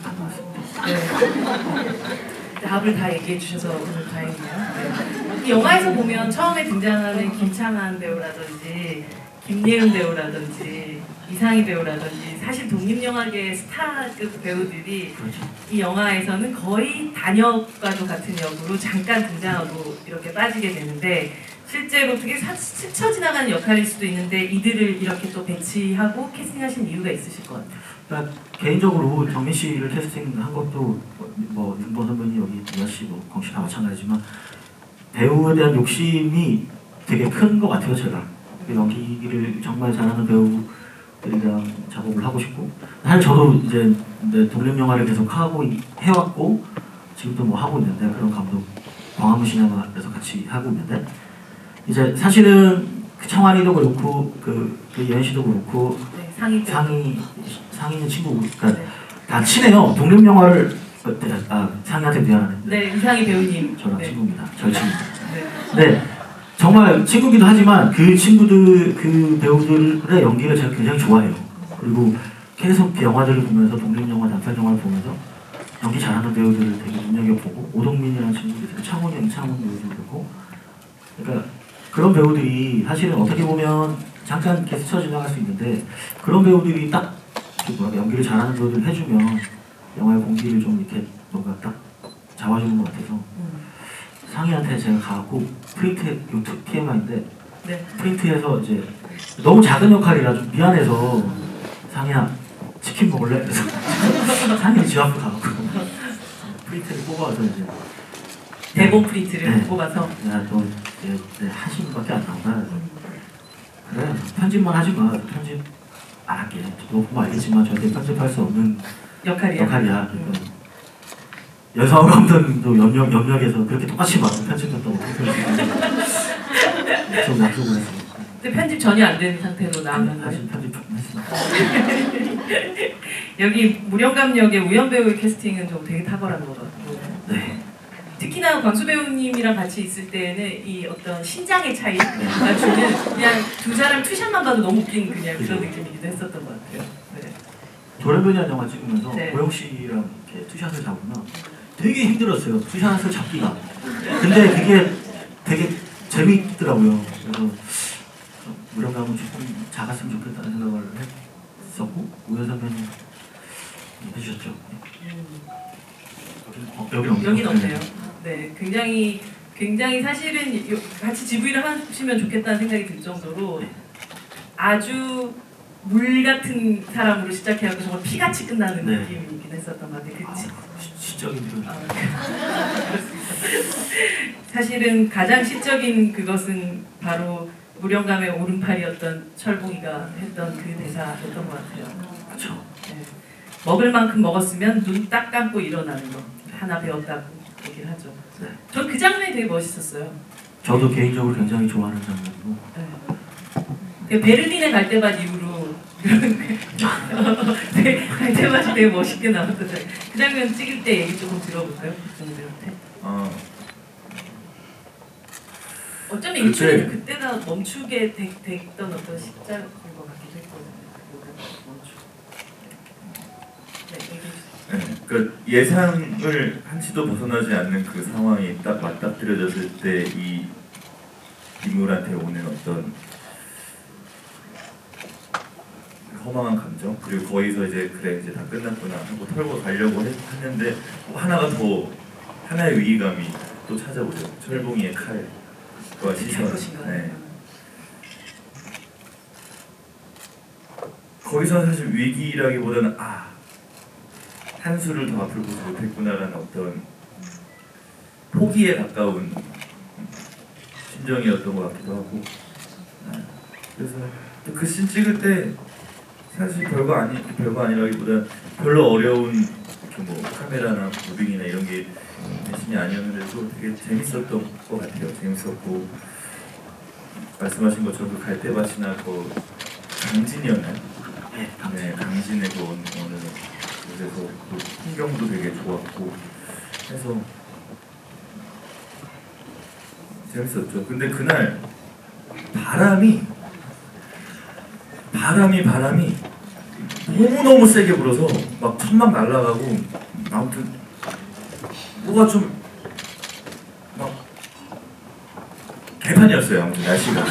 안 나왔습니다. 네. 답을 다 얘기해 주셔서 오늘 다행이네요. 네. 이 영화에서 보면 처음에 등장하는 김창완 배우라든지 김예은 배우라든지 이상희 배우라든지 사실 독립영화계의 스타급 배우들이 그렇죠. 이 영화에서는 거의 단역과도 같은 역으로 잠깐 등장하고 이렇게 빠지게 되는데 실제로 되게 스쳐 지나가는 역할일 수도 있는데 이들을 이렇게 또 배치하고 캐스팅하신 이유가 있으실 것 같아요. 그러니까 개인적으로 정민 씨를 캐스팅한 것도 뭐 윤보 선배님 여기 미아 씨, 뭐 광씨 다 마찬가지지만 배우에 대한 욕심이 되게 큰 것 같아요. 제가 연기를 정말 잘하는 들이랑 작업을 하고 싶고 사실 저도 이제 독립 영화를 계속 하고 해왔고 지금도 뭐 하고 있는데 그런 감독 광화문 시네마에서 같이 하고 있는데 이제 사실은 그 청아리도 그렇고 그 예은 씨도 그렇고 네, 상의 상의는 친구 그러니까 네. 다 친해요. 독립 영화를 상의한테 미안하네. 네, 이상희 배우님. 저랑 네. 친구입니다. 절친입니다. 네. 네, 정말 친구기도 하지만 그 친구들, 그 배우들의 연기를 제가 굉장히 좋아해요. 그리고 계속 영화들을 보면서 독립영화, 단편영화를 보면서 연기 잘하는 배우들을 되게 눈여겨보고 오동민이라는 친구도 있고 창훈이, 이창훈 배우도 그렇고 그러니까 그런 배우들이 사실은 어떻게 보면 잠깐 이렇게 스쳐 지나갈 수 있는데 그런 배우들이 딱 연기를 잘하는 배우들 해주면 영화의 공기를 좀 이렇게 뭔가 딱 잡아주는 것 같아서 상희한테 제가 가고 프린트 TMI인데 네. 프린트에서 이제 너무 작은 역할이라 좀 미안해서 상희야 치킨 먹을래? 그래서 상희 집 앞으로 가고 프린트를 뽑아서 이제 대본 프린트를 네. 뽑아서 야너 한 시간밖에 안 나온다. 그래 편집만 하지 마. 편집 안 할게. 너 보면 알겠지만 절대 편집할 수 없는 역할이야. 그러니까 여성 감독님도 염력에서 그렇게 똑같이 막 편집했다고 좀 약속을 했습니다. 근데 편집 전혀 안 된 상태로 나왔는데 다시 편집 좀 했습니다. 여기 무령감 역의 우연 배우의 캐스팅은 좀 되게 탁월한 것 같고 네. 특히나 광수 배우님이랑 같이 있을 때는 이 어떤 신장의 차이가 주는 그냥 두 사람 투샷만 봐도 너무 웃긴 그냥 그런 느낌이기도 했었던 것 같아요. 네. 돌연변이한 영화 찍으면서 네. 고영 씨랑 이렇게 투샷을 잡으면 되게 힘들었어요. 투샷을 잡기가. 근데 그게 되게 재미있더라고요. 그래서 무령감은 조금 작았으면 좋겠다는 생각을 했었고 우연 선배님 해주셨죠. 여긴 없네요. 네, 굉장히 사실은 같이 GV를 하시면 좋겠다는 생각이 들 정도로 아주 물 같은 사람으로 시작해서 정말 피같이 끝나는 네. 느낌이긴 했었던 것 같아요. 그치? 시적인 그 사실은 가장 시적인 그것은 바로 무령감의 오른팔이었던 철봉이가 했던 그 대사였던 것 같아요. 그렇죠. 네. 먹을 만큼 먹었으면 눈 딱 감고 일어나는 거 하나 배웠다고 얘기를 하죠. 네. 전 그 장면이 되게 멋있었어요. 저도 개인적으로 굉장히 좋아하는 장면이고 네. 베를린에 갈 때만 이후로 갈 때마다 되게 멋있게 나왔던 장면. 그 장면 찍을 때 얘기 조금 들어볼까요? 국장님한테. 어쩌면 그때- 일출이 그때가 멈추게 됐던 어떤 시작인 것 같기도 했거든요. 멈추. 네, 얘기해 주세요. 네, 그러니까 예상을 한치도 벗어나지 않는 그 상황이 딱 맞닥뜨려졌을 때 이 인물한테 오는 어떤 허망한 감정 그리고 거기서 이제 그래 이제 다 끝났구나 하고 털고 가려고 했는데 하나의 위기감이 또 찾아오죠. 철봉이의 칼과 시선. 네. 거기서 사실 위기라기보다는 한수를 더 앞을 보지 못했구나라는 어떤 포기에 가까운 심정이었던 것 같기도 하고 그래서 또 그 씬 찍을 때 사실 별거 아니라기보다 별로 어려운 이렇게 뭐 카메라나 무빙이나 이런 게 대신이 아니었는데도 되게 재밌었던 것 같아요. 재밌었고 말씀하신 것처럼 그 갈대밭이나 그 강진이었나요? 네, 강진의 그 어느 곳에서 그 풍경도 되게 좋았고 해서 재밌었죠. 근데 그날 바람이 너무너무 세게 불어서 막 천막 날아가고 아무튼 뭐가 좀 막 개판이었어요. 아무튼 날씨가.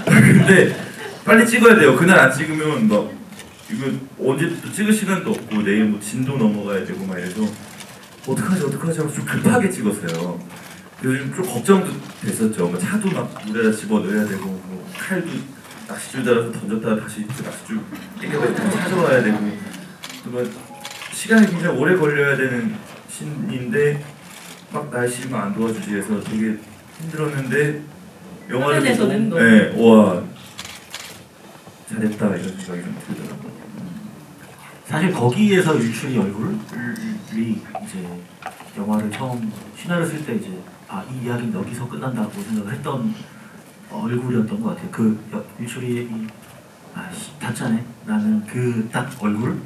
근데 빨리 찍어야 돼요. 그날 안 찍으면 막 이거 언제 또 찍을 시간도 없고 내일 뭐 진도 넘어가야 되고 막 이래서 어떡하지 하고 좀 급하게 찍었어요. 그래서 좀 걱정도 됐었죠. 뭐 차도 막 물에다 집어넣어야 되고 뭐 칼도 낚싯줄 달아서 던졌다가 다시 그 낚싯줄 땡겨가지고 다시 찾아와야 되고 또 뭐 시간이 굉장히 오래 걸려야 되는 신인데 막 날씨만 안 도와주지 해서 되게 힘들었는데 영화를 화면에서는 보고 네, 와 잘했다 이런 생각이 좀 들더라고요. 사실 거기에서 유출이 얼굴이 이제 영화를 처음 시나리오 쓸 때 이제 이 이야기는 여기서 끝난다고 생각을 했던 얼굴이었던 것 같아요. 그 유출이 다짜네 라는 그 딱 얼굴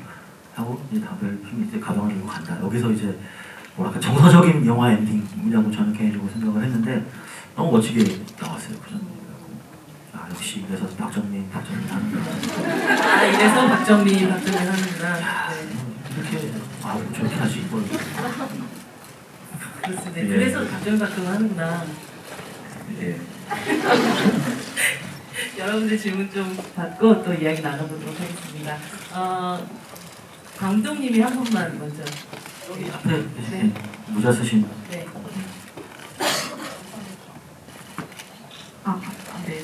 하고 이제 다들 힘이 이제 가방을 들고 간다. 여기서 이제 뭐랄까 정서적인 영화 엔딩이라고 저는 개인적으로 생각을 했는데 너무 멋지게 나왔어요. 그전 역시 이래서 박정민 하는구나. 이래서 박정민 하는구나. 네. 이렇게 저렇게 하지 이걸. 그렇습니다. 예. 그래서 박정민 하는구나. 예. 여러분들 질문 좀 받고 또 이야기 나눠보도록 하겠습니다. 감독님이 한 번만 먼저. 여기 앞에 네. 모자 쓰신 네. 네.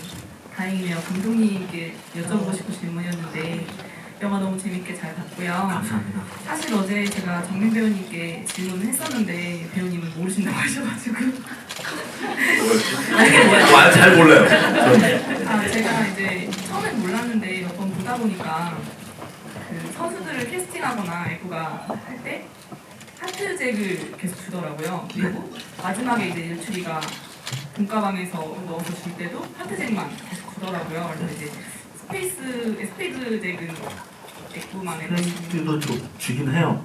다행이네요. 감독님께 여쭤보고 싶은 질문이었는데 영화 너무 재밌게 잘 봤고요. 감사합니다. 사실 어제 제가 정민 배우님께 질문을 했었는데 배우님은 모르신다고 하셔가지고 잘 몰라요. 저는. 제가 이제 처음엔 몰랐는데 몇 번 보다 보니까 그 선수들을 캐스팅하거나 애구가 할 때 하트잭을 계속 주더라고요. 그리고 마지막에 이제 일출이가 돈가방에서 넣어서 줄 때도 하트잭만 계속 주더라고요. 그래서 이제 스페이드 잭은 애구만의 스페이드도 주긴 해요.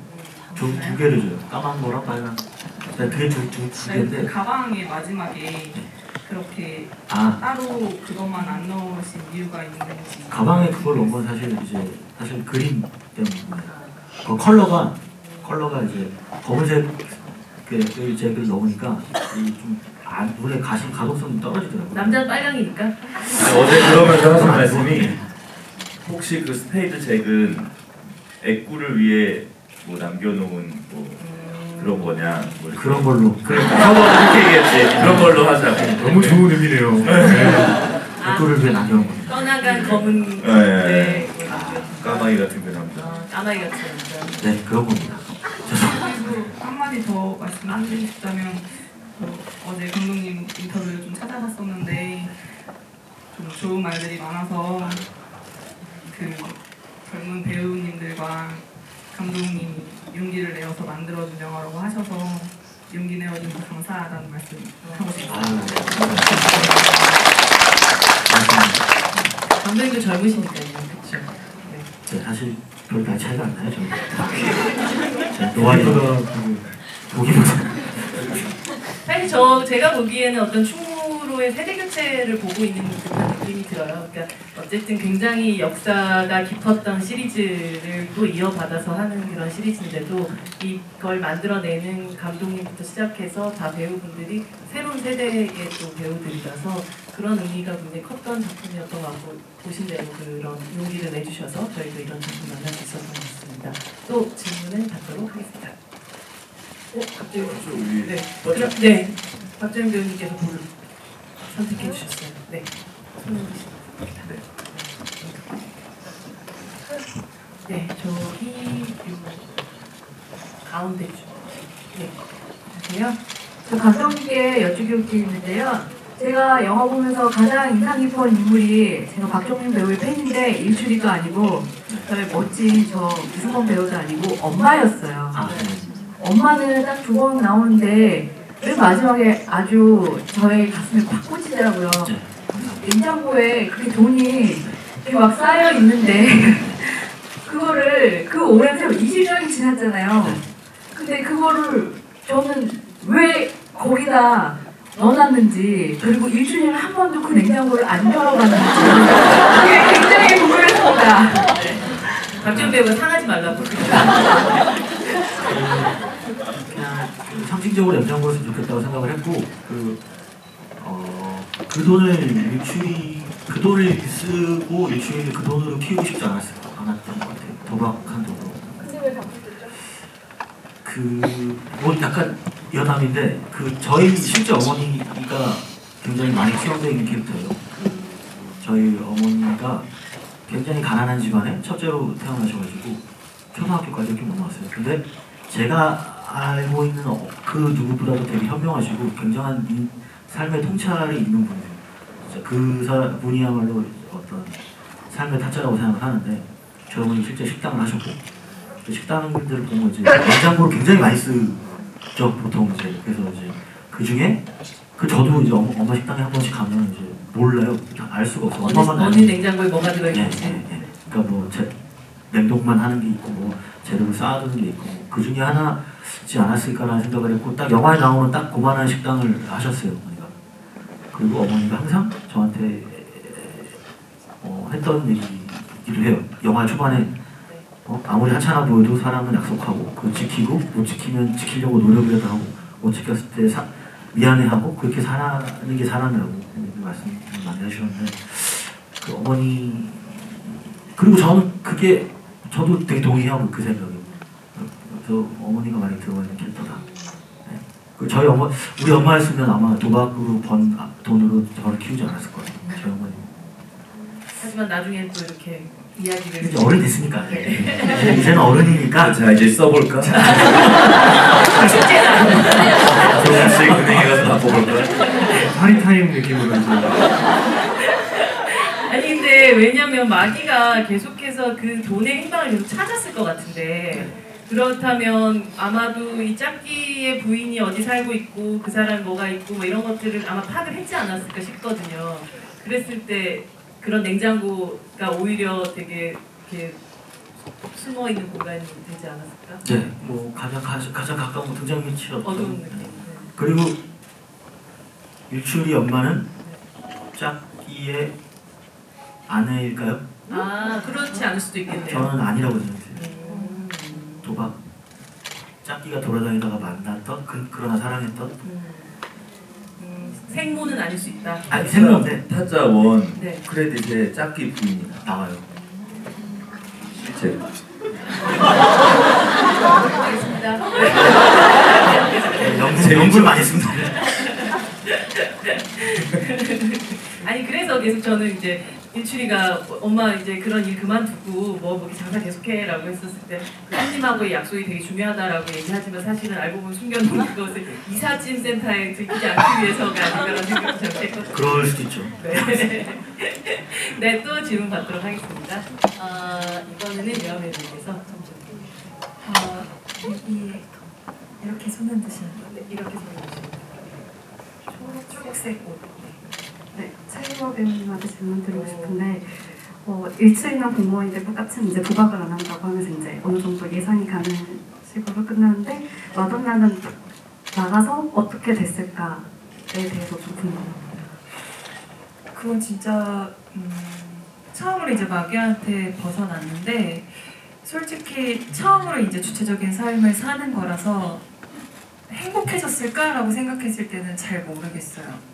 두 개를 줘요. 까만 거랑 빨간. 그게 두 개인데. 그 가방의 마지막에 그렇게 따로 그것만 안 넣으신 이유가 있는지. 가방에 그걸 넣은 건 사실 그림 때문에. 그 컬러가 이제 검은색 잭을 넣으니까 좀 눈에 가독성이 떨어지더라고요. 남자는 빨강이니까. 어제 그러면서 하신 말씀이 혹시 그 스페이드 잭은 애꾸를 위해 뭐 남겨놓은 뭐 그런 거냐 뭐 그런 걸로. 그러니까 그렇게 얘기했지. 그런 걸로 하자고. 너무 좋은 의미네요. 댓글을 위해 남겨놓은 거예요. 떠나간 검은 네. 까마귀 같은 그 남자. 까마귀 같은 남자. 네, 그런 겁니다. 그리고 한마디 더 말씀드리고 싶다면 어제 감독님 인터뷰를 좀 찾아봤었는데 좀 좋은 말들이 많아서 그 젊은 배우님들과 감독님이 용기를 내어서 만들어준 영화라고 하셔서 용기 내어줘서 감사하다는 말씀 하고 싶습니다. 감독님도 젊으시니까요, 그렇죠? 네, 사실 별 나이 차이가 안 나요, 저는. 노안보다 보기보다. 사실 제가 보기에는 어떤 충무로의 세대 교체를 보고 있는 듯한 느낌이 들어요. 그러니까 어쨌든 굉장히 역사가 깊었던 시리즈를 또 이어받아서 하는 그런 시리즈인데도 이걸 만들어내는 감독님부터 시작해서 다 배우분들이 새로운 세대의 또 배우들이라서 그런 의미가 굉장히 컸던 작품이었던 것 같고 보신 대로 그런 용기를 내주셔서 저희도 이런 작품 만날 수 있었던 것 같습니다. 또 질문을 받도록 하겠습니다. 갑자기 우리 네, 박정민 배우님께서 불 선택해 주셨어요. 네, 손을 드시겠습니다. 네, 저기 가운데 쪽. 네, 안녕하세요. 저 감독님께 여쭈고 있는데요. 제가 영화 보면서 가장 인상 깊은 인물이 제가 박정민 배우의 팬인데 일출이도 아니고 저의 멋진 이승범 배우도 아니고 엄마였어요. 엄마는 딱 두 번 나오는데 맨 마지막에 아주 저의 가슴에 팍 꽂히더라고요. 냉장고에 그렇게 돈이 이렇게 막 쌓여 있는데 그거를 그 오랜 세월 20년이 지났잖아요. 근데 그거를 저는 왜 거기다 넣어놨는지 그리고 일주일에 한 번도 그 냉장고를 안 열어봤는지 그게 굉장히 궁금했습니다. 박정민 배우가 상하지 말라고. 그냥 상징적으로 연장으로 했으면 좋겠다고 생각을 했고 그 돈을 그 돈을 쓰고 일출이를 그 돈으로 키우고 싶지 않았던 것 같아요. 도박한 돈으로. 근데 왜 바꾸셨죠? 뭐 약간 여담인데 저희 실제 어머니가 굉장히 많이 수용되어 있는 캐릭터예요. 저희 어머니가 굉장히 가난한 집안에 첫째로 태어나셔가지고 초등학교까지 이렇게 못 나왔어요. 근데 제가 알고 있는 그 누구보다도 되게 현명하시고 굉장한 삶의 통찰이 있는 분이에요. 분이야말로 어떤 삶의 타짜라고 생각을 하는데 저희 어머니 실제 식당을 하셨고 그 식당들을 보면 이제 냉장고를 굉장히 많이 쓰죠 보통 이제. 그래서 이제 그 중에 저도 이제 엄마 식당에 한 번씩 가면 이제 몰라요. 알 수가 없어. 엄마만 어느 냉장고에 뭐가 예, 들어있는지. 예. 그러니까 뭐 냉동만 하는 게 있고 뭐 재료를 쌓아두는 게 있고 그 중에 하나지 않았을까라는 생각을 했고 딱 영화에 나오는 딱 그만한 식당을 하셨어요 어머니가. 그리고 어머니가 항상 저한테 했던 얘기기도 해요. 영화 초반에 아무리 하찮아 보여도 사람은 약속하고 그거 지키고 못 지키면 지키려고 노력이라도 하고 못 지켰을 때 미안해하고 그렇게 사는 게 사람이라고 말씀 많이 하셨는데 그 어머니 그리고 저는 그게 저도 되게 동의하고 그 생각이. 그래서 어머니가 많이 들어가 있는 캐릭터다. 네. 저희 우리 엄마였으면 아마 도박으로 번 돈으로 저를 키우지 않았을 거예요. 저희 어머니. 하지만 나중에 또 이렇게 이야기를 이제 어른이 됐으니까. 이제는 어른이니까. 자 이제 써볼까? 축제다. 조금씩 은행에 가서 바꿔볼까? 파리타임 느낌으로 이제 아니 근데 왜냐면 마귀가 계속해서 그 돈의 행방을 계속 찾았을 것 같은데 그렇다면 아마도 이 짝기의 부인이 어디 살고 있고 그 사람 뭐가 있고 뭐 이런 것들을 아마 파악을 했지 않았을까 싶거든요. 그랬을 때 그런 냉장고가 오히려 되게 이렇게 숨어 있는 공간이 되지 않았을까? 네, 뭐 가장 가까운 등장인물이었죠. 어두운 느낌. 네. 그리고 일출이 엄마는 짝기의 아내일까요? 아 그렇지 않을 수도 있겠네요. 저는 아니라고 생각해요. 음. 도박 짝기가 돌아다니다가 만났던 그러나 사랑했던 생모는 아닐 수 있다. 아니 생각인데 타짜 원 네. 크레딧에 짝기 부인이 나와요. 실제. 알겠습니다. 연구를 많이 했습니다. 아니 그래서 계속 저는 이제 일출이가 엄마 이제 그런 일 그만두고 뭐 장사 계속해라고 했었을 때 손님하고의 약속이 되게 중요하다라고 얘기하지만 사실은 알고 보면 숨겨놓은 그것을 이삿짐 센터에 들키지 않기 위해서가 아닌가라는 생각도 잠시 했거든요. 그럴 수도 있죠. 네. 네, 또 질문 받도록 하겠습니다. 이번에는 여함에 대해서 이렇게 손 흔드시는 거. 네, 이렇게 설명해주시면 초록색 옷. 네, 최유화 배우님한테 질문 드리고 싶은데 일출이나 공무원인데 똑같이 이제 도박을 안 한다고 하면서 이제 어느 정도 예상이 가는 식으로 끝나는데 마돈나는 나가서 어떻게 됐을까에 대해서 좀 궁금합니다. 그건 진짜 처음으로 이제 마귀한테 벗어났는데 솔직히 처음으로 이제 주체적인 삶을 사는 거라서 행복해졌을까라고 생각했을 때는 잘 모르겠어요.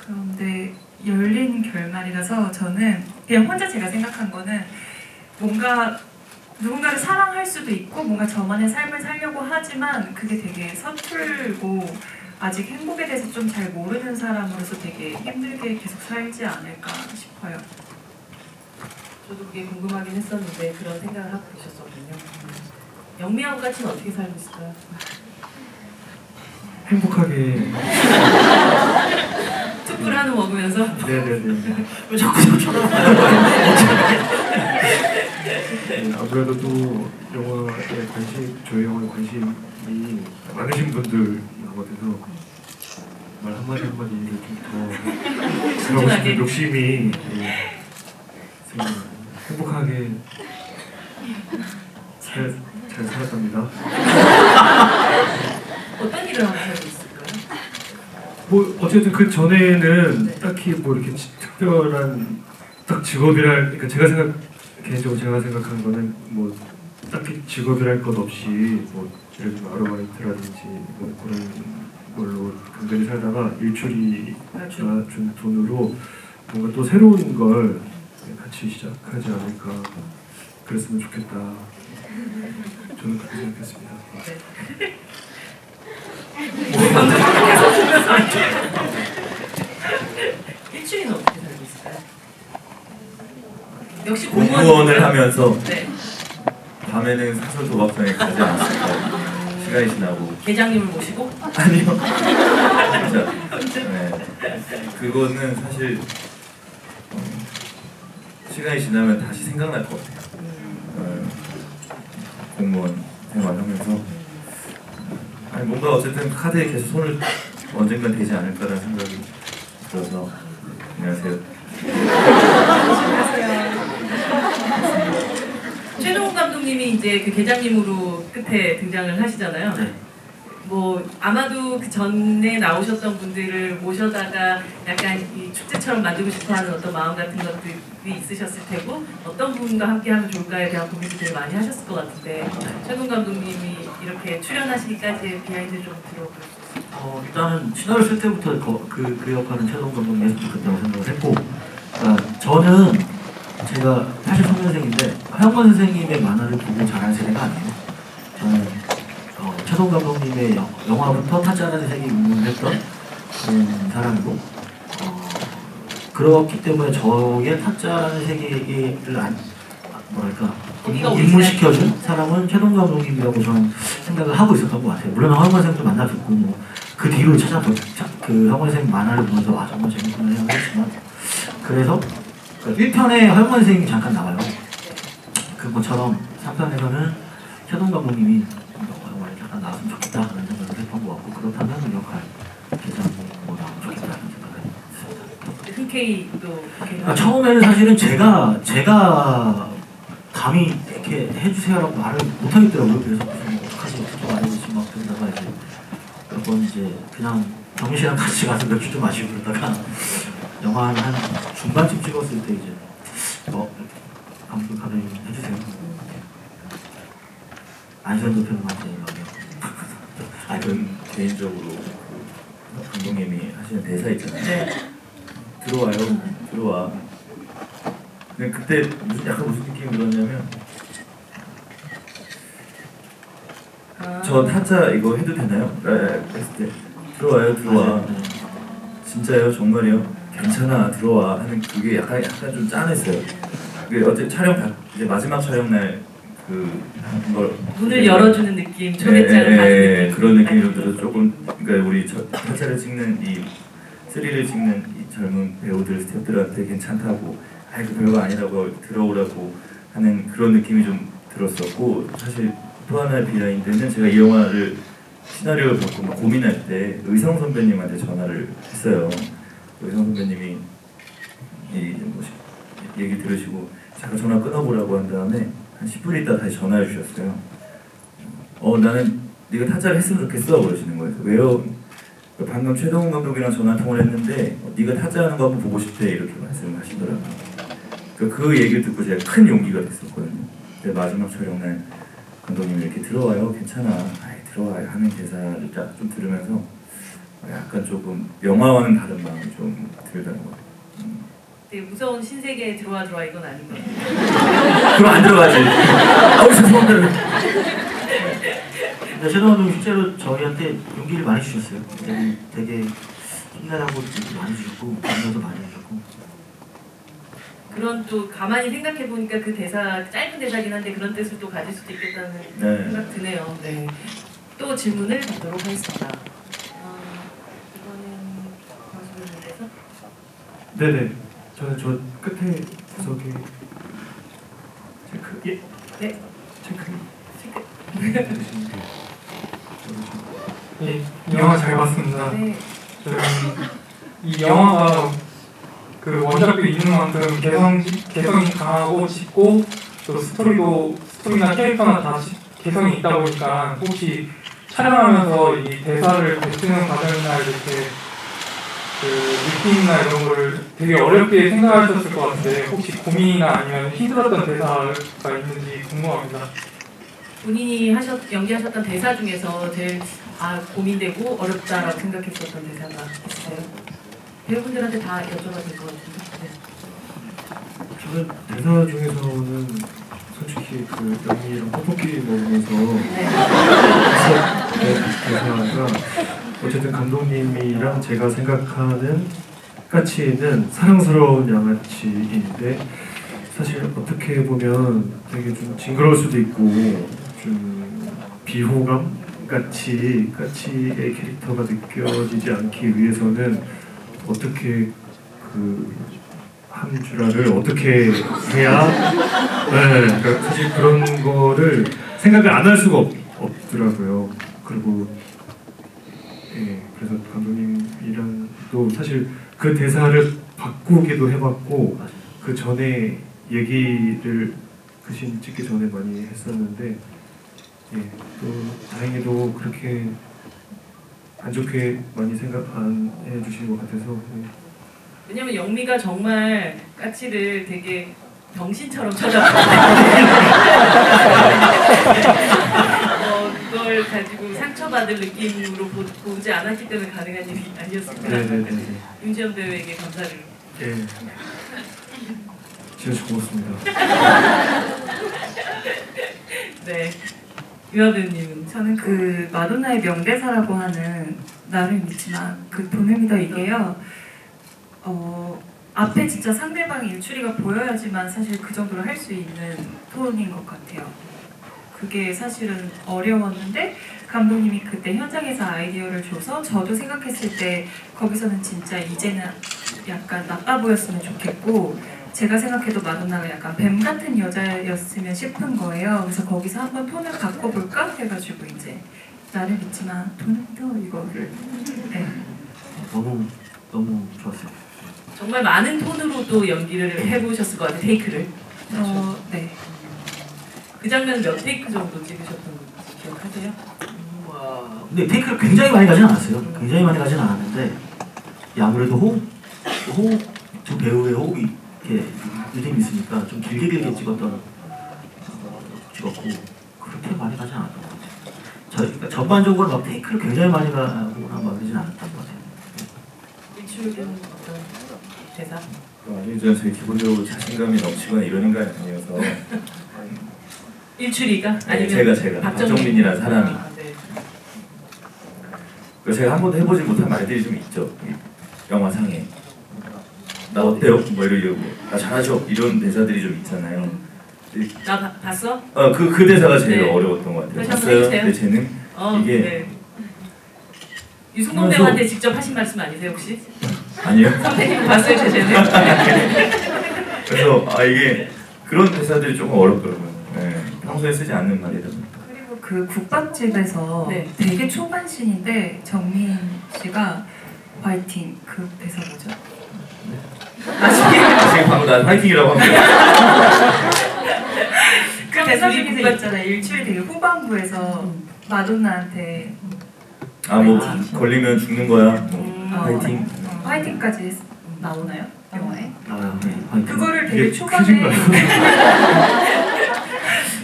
그런데 열린 결말이라서 저는 그냥 혼자 제가 생각한 거는 뭔가 누군가를 사랑할 수도 있고 뭔가 저만의 삶을 살려고 하지만 그게 되게 서툴고 아직 행복에 대해서 좀 잘 모르는 사람으로서 되게 힘들게 계속 살지 않을까 싶어요. 저도 그게 궁금하긴 했었는데 그런 생각을 하고 계셨었군요. 영미하고 같이는 어떻게 살고 있을까요? 행복하게 툭불 한우 먹으면서 네네네. 왜 자꾸 쳐다봐요? 아무래도 또 영화에 저희 영화에 관심이 많으신 분들인 것 같아서 말 한마디 한마디를 좀더 들어보고 싶은 욕심이 생겨요. 행복하게 잘 살았답니다. 어떤 일을 하고 살고 있을까요? 뭐 어쨌든 그 전에는 딱히 뭐 이렇게 특별한 딱 직업이랄, 그러니까 개인적으로 제가 생각하는 거는 뭐 딱히 직업이랄 것 없이 뭐 예를 들면 아르바이트라든지 뭐 그런 걸로 간간히 살다가 일출이가 준 돈으로 뭔가 또 새로운 걸 같이 시작하지 않을까, 그랬으면 좋겠다. 저는 그렇게 생각했습니다. 일주일은 어떻게 살고 있을까요? 역시 공무원을 하면서 네. 밤에는 사설 도박장에 가지 않았을까. 시간이 지나고. 계장님을 모시고 아니요. 진짜. 네. 그거는 사실 시간이 지나면 다시 생각날 것 같아요. 공무원 생활하면서 아니 뭔가 어쨌든 카드에 계속 손을 언젠간 대지 않을까라는 생각이 들어서 안녕하세요. 최동훈 감독님이 이제 그 계장님으로 끝에 등장을 하시잖아요. 네. 뭐 아마도 그 전에 나오셨던 분들을 모셔다가 약간 이 축제처럼 만들고 싶어하는 어떤 마음 같은 것들이 있으셨을 테고 어떤 분과 함께하면 좋을까에 대한 고민을 되게 많이 하셨을 것 같은데 최동훈 감독님이 이렇게 출연하시기까지의 비하인드 좀 들어볼까요? 일단은 시나리오 쓸 때부터 그 역할은 최동훈 감독님이 했으면 좋겠다고 생각을 했고, 그러니까 저는 제가 83년생인데 하영만 선생님의 만화를 보고 자란 세대가 아니에요. 저는 최동 감독님의 영화부터 타짜라는 세계에 입문을 했던 그런 사람이고, 그렇기 때문에 저의 타짜라는 세계를 입문시켜준 사람은 최동 감독님이라고 저는 생각을 하고 있었던 것 같아요. 물론 하영만 선생님도 만나뵙고 뭐 그 뒤로 그 하영만 선생님 만화를 보면서 와 정말 재밌구나 생각했지만, 그래서 1편에 하영만 선생님이 잠깐 나와요. 그것처럼 3편에서는 최동 감독님이 잠깐 나왔으면 좋겠다 그런 생각을 했던 것 같고, 그렇다면 역할 계장님 뭐 나오면 좋겠다는 생각을 했습니다. 흔쾌히도 처음에는 사실은 제가 감히 이렇게 해주세요라고 말을 못하겠더라고요. 그래서 어떡하지 어떻게 말해주지 막 그러다가 이제 몇 번 이제 그냥 정민 씨랑 같이 가서 맥주 좀 마시고 그러다가 영화 한 중반쯤 찍었을 때 이제 감독님 해주세요. 안시환 대표님한테 이러면 저는 개인적으로 그 감독님이 하시는 대사 있잖아요. 네. 들어와요, 들어와. 근데 그때 약간 무슨 느낌이 들었냐면 저 타짜 이거 해도 되나요? 했을 때 들어와요, 들어와. 진짜요, 정말이요? 괜찮아, 들어와 하는 그게 약간 좀 짠했어요. 그 어제 촬영 이제 마지막 촬영 날 그걸 문을 열어주는 느낌, 초대장을 받는 느낌 그런 느낌이 좀 들어서 조금 그러니까 우리 타짜를 찍는 이 3를 찍는 이 젊은 배우들 스태프들한테 괜찮다고 아이 그 별거 아니라고 들어오라고 하는 그런 느낌이 좀 들었었고, 사실 또 하나의 비하인드는 제가 이 영화를 시나리오를 받고 막 고민할 때 의성 선배님한테 전화를 했어요. 의성 선배님이 얘기 들으시고 잠깐 전화 끊어보라고 한 다음에 한 10분 있다 다시 전화해 주셨어요. 나는 네가 타짜를 했으면 좋겠어 그러시는 거예요. 왜요? 방금 최동훈 감독이랑 전화 통화를 했는데 네가 타짜하는 거 한번 보고 싶대 이렇게 말씀하시더라고요. 그 얘기를 듣고 제가 큰 용기가 됐었거든요. 마지막 촬영날 감독님이 이렇게 들어와요, 괜찮아, 아이 들어와요 하는 대사를 딱 좀 들으면서 약간 조금 영화와는 다른 마음이 좀 들더라고요. 되게 무서운 신세계에 들어와 이건 아닌 것 같아요. 그럼 안 들어가지. 죄송합니다. 근데 최동 감독님 실제로 저희한테 용기를 많이 주셨어요. 되게 힘내라고 많이 주셨고 감동도 많이 주셨고. 그런 또 가만히 생각해 보니까 그 대사 짧은 대사긴 한데 그런 뜻을 또 가질 수도 있겠다는 생각 드네요. 네. 또 질문을 받도록 하겠습니다. 이거는 말씀드린 데서 네네. 저는 저 끝에 구석에 체크. 예. 네. 체크. 네, 이 영화 잘 봤습니다. 네. 저는 이 영화가 그 원작도 있는 만큼 개성이 강하고 짙고 또 스토리나 캐릭터나 다 개성이 있다 보니까 혹시 촬영하면서 이 대사를 뱉는 과정이나 이렇게 그 느낌이나 이런 거를 되게 어렵게 생각하셨을 것 같은데 혹시 고민이나 아니면 힘들었던 대사가 있는지 궁금합니다. 본인이 연기하셨던 대사 중에서 제일 고민되고 어렵다라고 생각했었던 대사가 있으세요? 배우분들한테 다 여쭤봐도 될 것 같은데. 저는 대사 중에서는 솔직히 그 연희랑 떡볶이 먹으면서 대사가 어쨌든 감독님이랑 제가 생각하는 까치는 사랑스러운 양아치인데 사실 어떻게 보면 되게 좀 징그러울 수도 있고 좀 비호감 까치의 캐릭터가 느껴지지 않기 위해서는 어떻게 그 함주라를 어떻게 해야 네, 그러니까 사실 그런 거를 생각을 안 할 수가 없더라고요. 그리고 예, 그래서 감독님이랑도 사실 그 대사를 바꾸기도 해봤고 그 전에 얘기를 그 씬 찍기 전에 많이 했었는데 예, 또 다행히도 그렇게 안 좋게 많이 생각 안 해주신 것 같아서 예. 왜냐면 영미가 정말 까치를 되게 병신처럼 쳐다보는데 그걸 가지고 상처받을 느낌으로 보지 않았기 때문에 가능한 일이 아니었을까. 네네네. 윤지연 배우에게 감사를. 예. 진짜 고맙습니다. 네. 유아 배우님은 저는 그 마돈나의 명대사라고 하는 나를 믿지만 그 돈을 믿어 이게요. 앞에 진짜 상대방의 일출이가 보여야지만 사실 그 정도로 할 수 있는 톤인 것 같아요. 그게 사실은 어려웠는데 감독님이 그때 현장에서 아이디어를 줘서 저도 생각했을 때 거기서는 진짜 이제는 약간 나빠 보였으면 좋겠고 제가 생각해도 마돈나가 약간 뱀 같은 여자였으면 싶은 거예요. 그래서 거기서 한번 톤을 바꿔볼까 해가지고 이제 나를 믿지만 돈을 믿어 이거를 네. 너무 좋았어요. 정말 많은 톤으로도 연기를 해보셨을 것 같아요. 테이크를. 네. 그 장면 몇 테이크 정도 찍으셨던 거 기억하세요? 근데 테이크를 굉장히 많이 가진 않았어요. 굉장히 많이 가진 않았는데 아무래도 호흡 두 배우의 호흡이 이렇게 리듬이 있으니까 좀 길게 찍었고 그렇게 많이 가진 않았던 것 같아요. 그러니까 전반적으로 막 테이크를 굉장히 많이 가거나 막 그러진 않았던 것 같아요. 일출은 어떤 대사? 아니죠. 제 기본적으로 자신감이 넘치거나 이런 인간이 아니어서 일출이가? 네, 아니면 제가 박정민이라는 사람이 네. 제가 한 번도 해보지 못한 말들이 좀 있죠. 영화상에 나 어때요? 뭐 이러고 나 잘하죠? 이런 대사들이 좀 있잖아요. 나 봤어? 그 대사가 제일 네. 어려웠던 것 같아요. 다시 한번 봤어요? 해주세요. 내 재능? 이게 네. 유승범 배우한테 직접 하신 말씀 아니세요 혹시? 아니요. 선생님 봤어요 제 재능? 그래서 이게 그런 대사들이 조금 어렵더라고요. 네. 평소에 쓰지 않는 말이다 보니까. 그리고 그 국밥집에서 네. 되게 초반 씬인데 정민 씨가 화이팅 그 대사 뭐죠? 지금 방금 나 파이팅이라고 합니다. 그 대사 중에서 있잖아요. 일출이 되게 후반부에서 마돈나한테 뭐 걸리면 죽는 거야. 파이팅. 화이팅까지 나오나요? 영화에? 나와요. 네, 화이팅. 그거를 되게 이게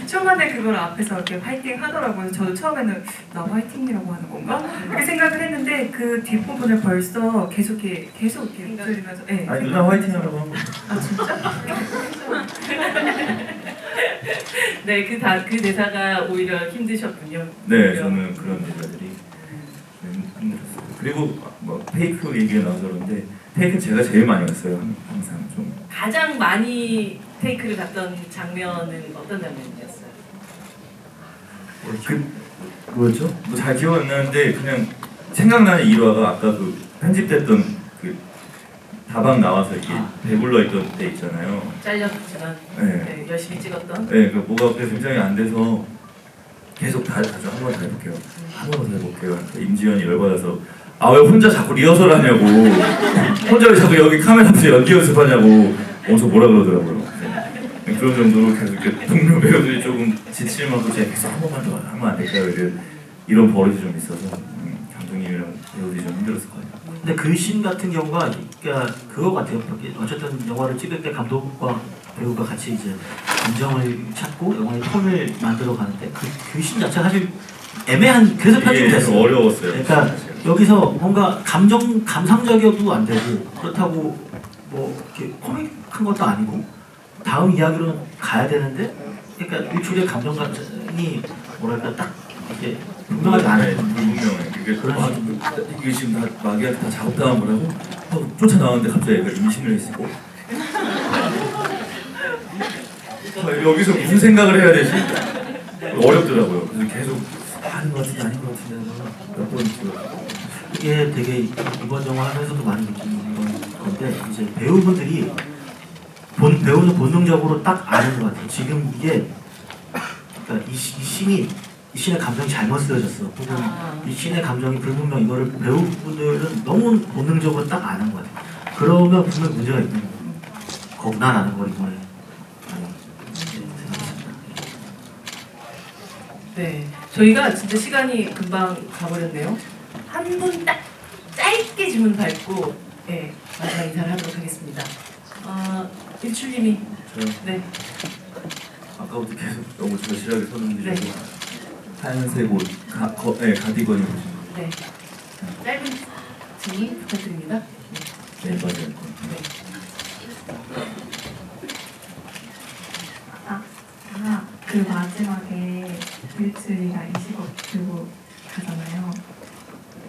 초반에 그걸 앞에서 이렇게 화이팅 하더라고요. 저도 처음에는 나 화이팅이라고 하는 건가? 그렇게 생각을 했는데 그 뒷부분을 벌써 계속 이렇게 들으면서 네. 아니 누나 화이팅하라고 한 거. 아 진짜? 네, 그 대사가 오히려 힘드셨군요. 네, 오히려. 저는 그런 대사들이 힘들었어요. 그리고 뭐 페이크 얘기가 나와서 그런데 페이크 제가 제일 많이 갔어요. 항상 좀. 가장 많이 테이크를 갔던 장면은 어떤 장면이었어요? 뭐였죠? 뭐 잘 기억 안 나는데 그냥 생각나는 일화가 아까 그 편집됐던 그 다방 나와서 이렇게 배불러 있던 때 있잖아요. 잘렸지만 네. 네, 열심히 찍었던. 네, 그 뭐가 굉장히 안 돼서 계속 다시 한 번 더 해볼게요. 한 번 더 해볼게요. 임지연이 열받아서 왜 혼자 자꾸 리허설 하냐고, 혼자 왜 자꾸 여기 카메라 앞에서 연기 연습하냐고 엄청 뭐라 그러더라고요. 네, 그런 정도로 계속 이렇게 동료 배우들이 조금 지칠만큼 제가 계속 한 번만 더 하면 안 될까요? 이런 버릇이 좀 있어서 감독님이랑 배우들이 좀 힘들었을 것 같아요. 근데 그 씬 같은 경우가 그러니까 그거 같아요. 어쨌든 영화를 찍을 때 감독과 배우가 같이 이제 감정을 찾고 영화의 톤을 만들어 가는데 그 씬 자체가 사실 애매한 그래서 편집이 됐어요. 어려웠어요. 그러니까 여기서 뭔가 감상적이어도 안 되고 그렇다고 뭐 이렇게 코믹한 것도 아니고 다음 이야기로 가야 되는데 그러니까 일출의 감정이 뭐랄까 딱 이렇게 분명하지 않아요. 분명해. 이게 그런 이게 지금 다 마귀한테 다 작업당한 거라고 쫓아 나왔는데 갑자기 얘가 임신을 했고 여기서 무슨 생각을 해야 되지? 어렵더라고요. 그래서 계속 아닌 것 같은데 아닌 것 같은데 몇 번 들어요. 이게 되게 이번 영화 하면서도 많이 느끼는 건데 이제 배우분들이 배우는 본능적으로 딱 아는 것 같아요. 지금 이게 그러니까 이 씬의 감정이 잘못 쓰여졌어. 혹은 이 씬의 감정이 불분명 이거를 배우분들은 너무 본능적으로 딱 아는 것 같아요. 그러면 분명 문제가 있는 거예요. 겁나라는 걸 이번에 생각했습니다. 네, 저희가 진짜 시간이 금방 가버렸네요. 한 분 딱 짧게 질문 밟고 네, 마지막 인사를 하도록 하겠습니다. 일출님이 저요? 네, 아까부터 계속 너무 절실하게 섰는데 네. 하얀색 옷, 가디건이 네, 짧은 질문 부탁드립니다. 네, 맞아요. 네. 그 마지막에 일주리가 20억 들고 가잖아요.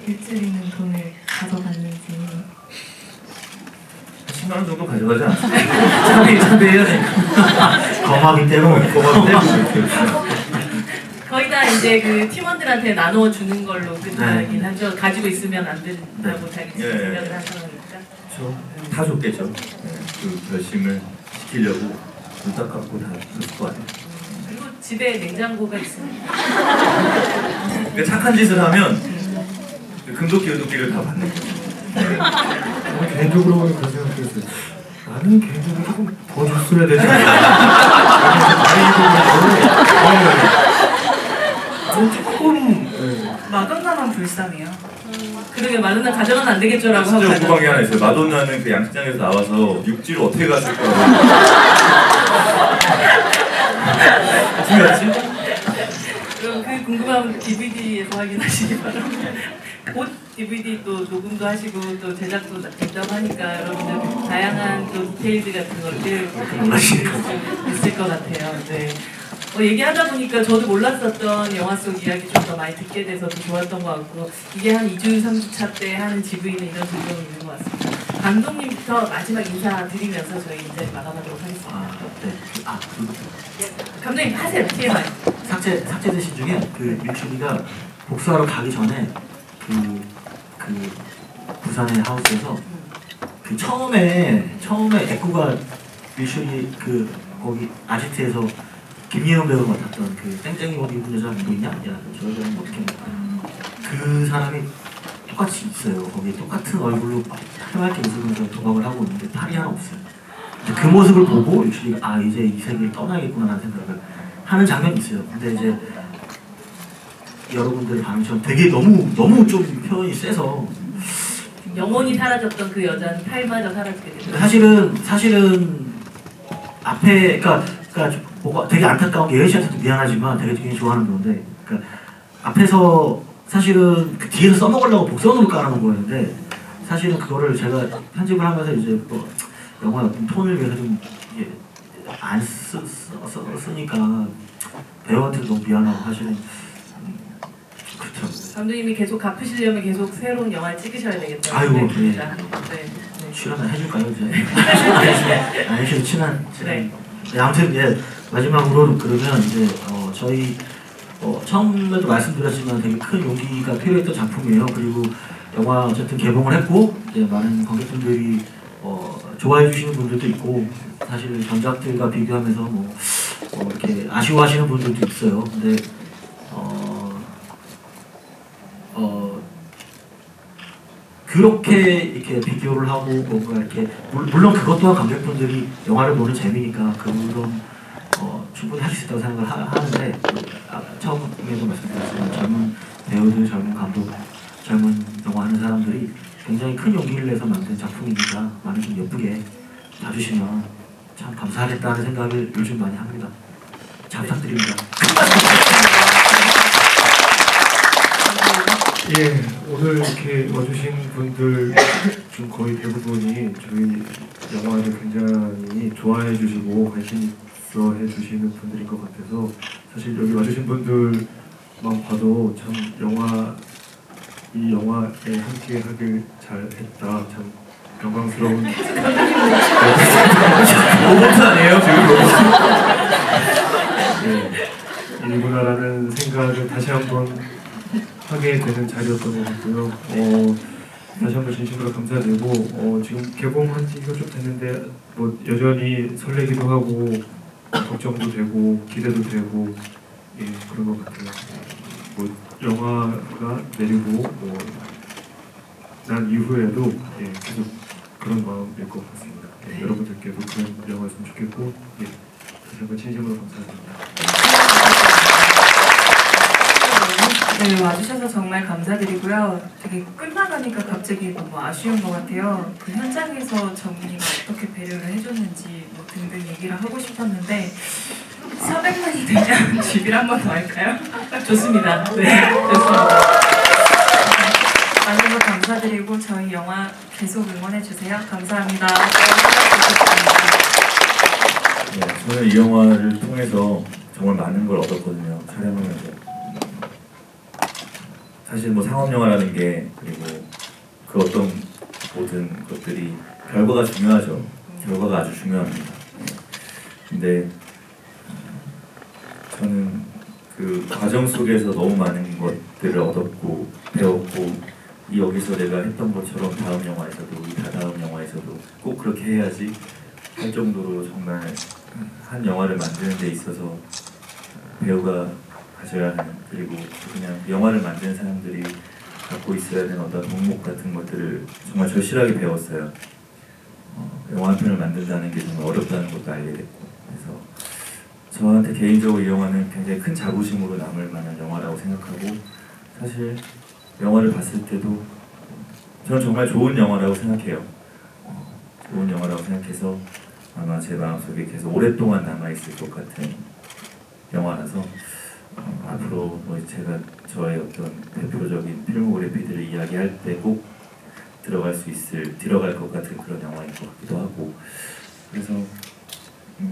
일주리는 돈을 가져갔는지 10만 원 정도 가져가지 않습니까? 차비해야 되니까. 거마기 때문에 거의 다 이제 그 팀원들한테 나눠 주는 걸로 끝나긴 네. 하죠. 가지고 있으면 안 된다고 네. 자기 예. 생각을 한 상황이니까. 다 줬겠죠. 네, 그 결심을 지키려고 눈 딱 감고 다 줬을 거 아니에요. 그리고 집에 냉장고가 있습니다. 그러니까 착한 짓을 하면 그 금도끼, 은도끼를 다 받는 거죠. 저는 개인적으로 그런 생각했어요. 나는 개인적으로 조금 더 줬어야 되지 않나. 나는 조금 마돈나만 불쌍해요. 그러게 마누나 가져가면 안 되겠죠라고 하고 진짜 가져가. 구방이 하나 있어요. 마돈나는 그 양식장에서 나와서 육지를 어떻게 갔을까. 중요하지? 그럼 그 궁금한 DVD에서 확인하시기 바랍니다. 곧 DVD 또 녹음도 하시고 또 제작도 된다고 하니까 여러분들 다양한 또 디테일들 같은 것들 확인하실 수 있을 것 같아요. 네. 얘기하다 보니까 저도 몰랐었던 영화 속 이야기 좀 더 많이 듣게 돼서 더 좋았던 것 같고 이게 한 2주, 3주차 때 하는 GV는 이런 즐거움이 있는 것 같습니다. 감독님부터 마지막 인사 드리면서 저희 이제 마감하도록 하겠습니다. 감독님 하세요. TMI. 삭제되신 중에 그 밀준이가 복수하러 가기 전에 그 부산의 하우스에서 그 처음에 애꾸가 밀준이 그 거기 아지트에서 김예은 배우가 맡았던 그 땡땡이 옷 입은 여자 누구 있냐? 야, 저 여자는 어떻게 그 사람이 똑같이 있어요. 거기 똑같은 얼굴로 하얗게 웃으면서 도박을 하고 있는데 팔이 하나 없어요. 그 모습을 보고 유출이가 이제 이 세계를 떠나겠구나라는 생각을 하는 장면이 있어요. 근데 이제 여러분들의 반응처럼 되게 너무 좀 표현이 세서 영혼이 사라졌던 그 여자는 팔마저 사라지게 되죠. 사실은 앞에 그러니까 뭐가 되게 안타까운 게 예은 씨한테도 미안하지만 되게 좋아하는 배우인데 그러니까 앞에서 사실은 그 뒤에서 써먹으려고 복선으로 깔아놓은 거였는데 사실은 그거를 제가 편집을 하면서 이제 뭐 영화 어떤 톤을 위해서 좀 이게 안 쓰니까 배우한테도 너무 미안하고 사실은 그렇더라고요. 감독님이 계속 갚으시려면 계속 새로운 영화를 찍으셔야 되겠다. 아이고, 네. 출연 해줄까요 이제? 아저씨 친한. 네. 네, 아무튼 마지막으로 그러면 이제 저희 처음에도 말씀드렸지만 되게 큰 용기가 필요했던 작품이에요. 그리고 영화 어쨌든 개봉을 했고 이제 많은 관객분들이 좋아해 주시는 분들도 있고 사실 전작들과 비교하면서 이렇게 아쉬워하시는 분들도 있어요. 근데 그렇게 이렇게 비교를 하고 뭔가 이렇게 물론 그것 또한 관객분들이 영화를 보는 재미니까 그런 충분히 할 수 있다고 생각을 하는데 처음에도 말씀드렸지만 젊은 배우들, 젊은 감독, 젊은 영화 하는 사람들이 굉장히 큰 용기를 내서 만든 작품이니까 많이 좀 예쁘게 봐주시면 참 감사하겠다는 생각을 요즘 많이 합니다. 잘 부탁드립니다. 예, 오늘 이렇게 와주신 분들 중 거의 대부분이 저희 영화를 굉장히 좋아해 주시고 관심 있어 해 주시는 분들인 것 같아서 사실 여기 와주신 분들만 봐도 참 이 영화에 함께 하길 잘했다. 참 영광스러운 로봇 아니에요 지금 로봇? 예, 일구나라는 생각을 다시 한번 하게 되는 자리였던 것 같고요. 다시 한번 진심으로 감사드리고 지금 개봉한 지가 좀 됐는데 뭐 여전히 설레기도 하고 걱정도 되고 기대도 되고 예, 그런 것 같아요. 뭐 영화가 내리고 난 이후에도 예, 계속 그런 마음일 것 같습니다. 예, 여러분들께도 그런 영화였으면 좋겠고 예, 다시 한번 진심으로 감사드립니다. 네, 와주셔서 정말 감사드리고요. 되게 끝나가니까 갑자기 너무 아쉬운 것 같아요. 그 현장에서 정민이가 어떻게 배려를 해줬는지 뭐 등등 얘기를 하고 싶었는데 400만이 되면 집일 한 번 더 할까요? 좋습니다. 네, 좋습니다. 많은 거 감사드리고 저희 영화 계속 응원해주세요. 감사합니다. 네, 저는 이 영화를 통해서 정말 많은 걸 얻었거든요. 촬영하면서. 사실 뭐 상업 영화라는 게 그리고 그 어떤 모든 것들이 결과가 중요하죠. 결과가 아주 중요합니다. 근데 저는 그 과정 속에서 너무 많은 것들을 얻었고 배웠고 여기서 내가 했던 것처럼 다음 영화에서도 이 다다음 영화에서도 꼭 그렇게 해야지 할 정도로 정말 한 영화를 만드는 데 있어서 배우가 가져야 하는 그리고 그냥 영화를 만드는 사람들이 갖고 있어야 되는 어떤 덕목 같은 것들을 정말 절실하게 배웠어요. 영화 한 편을 만든다는 게 정말 어렵다는 것도 알게 됐고 그래서 저한테 개인적으로 이 영화는 굉장히 큰 자부심으로 남을 만한 영화라고 생각하고 사실 영화를 봤을 때도 저는 정말 좋은 영화라고 생각해요. 좋은 영화라고 생각해서 아마 제 마음속에 계속 오랫동안 남아있을 것 같은 영화라서 앞으로 뭐 제가 저의 어떤 대표적인 필모그래피들을 이야기할 때 꼭 들어갈 것 같은 그런 영화인 것 같기도 하고 그래서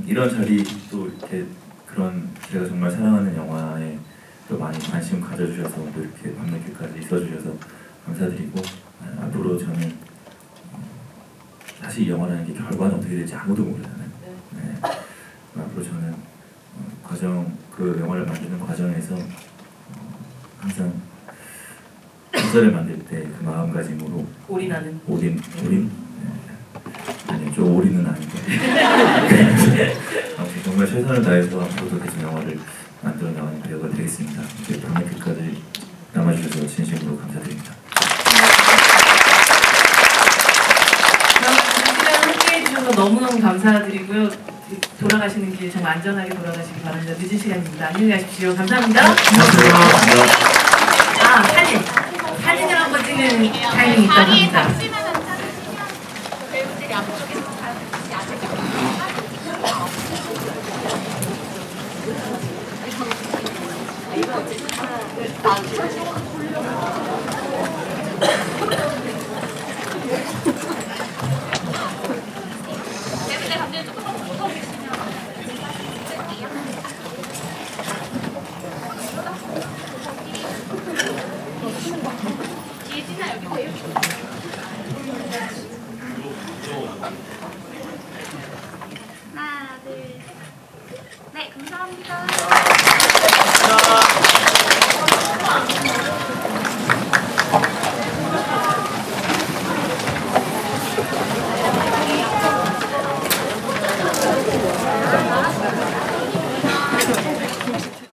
이런 자리 또 이렇게 그런 제가 정말 사랑하는 영화에 또 많이 관심 가져주셔서 또 이렇게 밤늦게까지 있어주셔서 감사드리고 앞으로 저는 사실 이 영화라는 게 결과는 어떻게 될지 아무도 모르잖아요. 네. 앞으로 저는 그 영화를 만드는 과정에서 항상 소설을 만들 때 그 마음가짐으로 올인하는 올인? 네. 아니요, 좀 올인은 아니고 아무튼 정말 최선을 다해서 앞으로도 계속 영화를 만들어 나가는 배우가 되겠습니다. 이렇게 밤늦게까지 남아주셔서 진심으로 감사드립니다. 시간 함께해 주셔서 너무너무 감사드리고요. 돌아가시는 길 정말 안전하게 돌아가시기 바랍니다. 늦은 시간입니다. 안녕히 가십시오. 감사합니다. 아, 사진을 한번 찍는 타이밍이 있다고 합니다. 하나, 둘, 셋. 네, 감사합니다.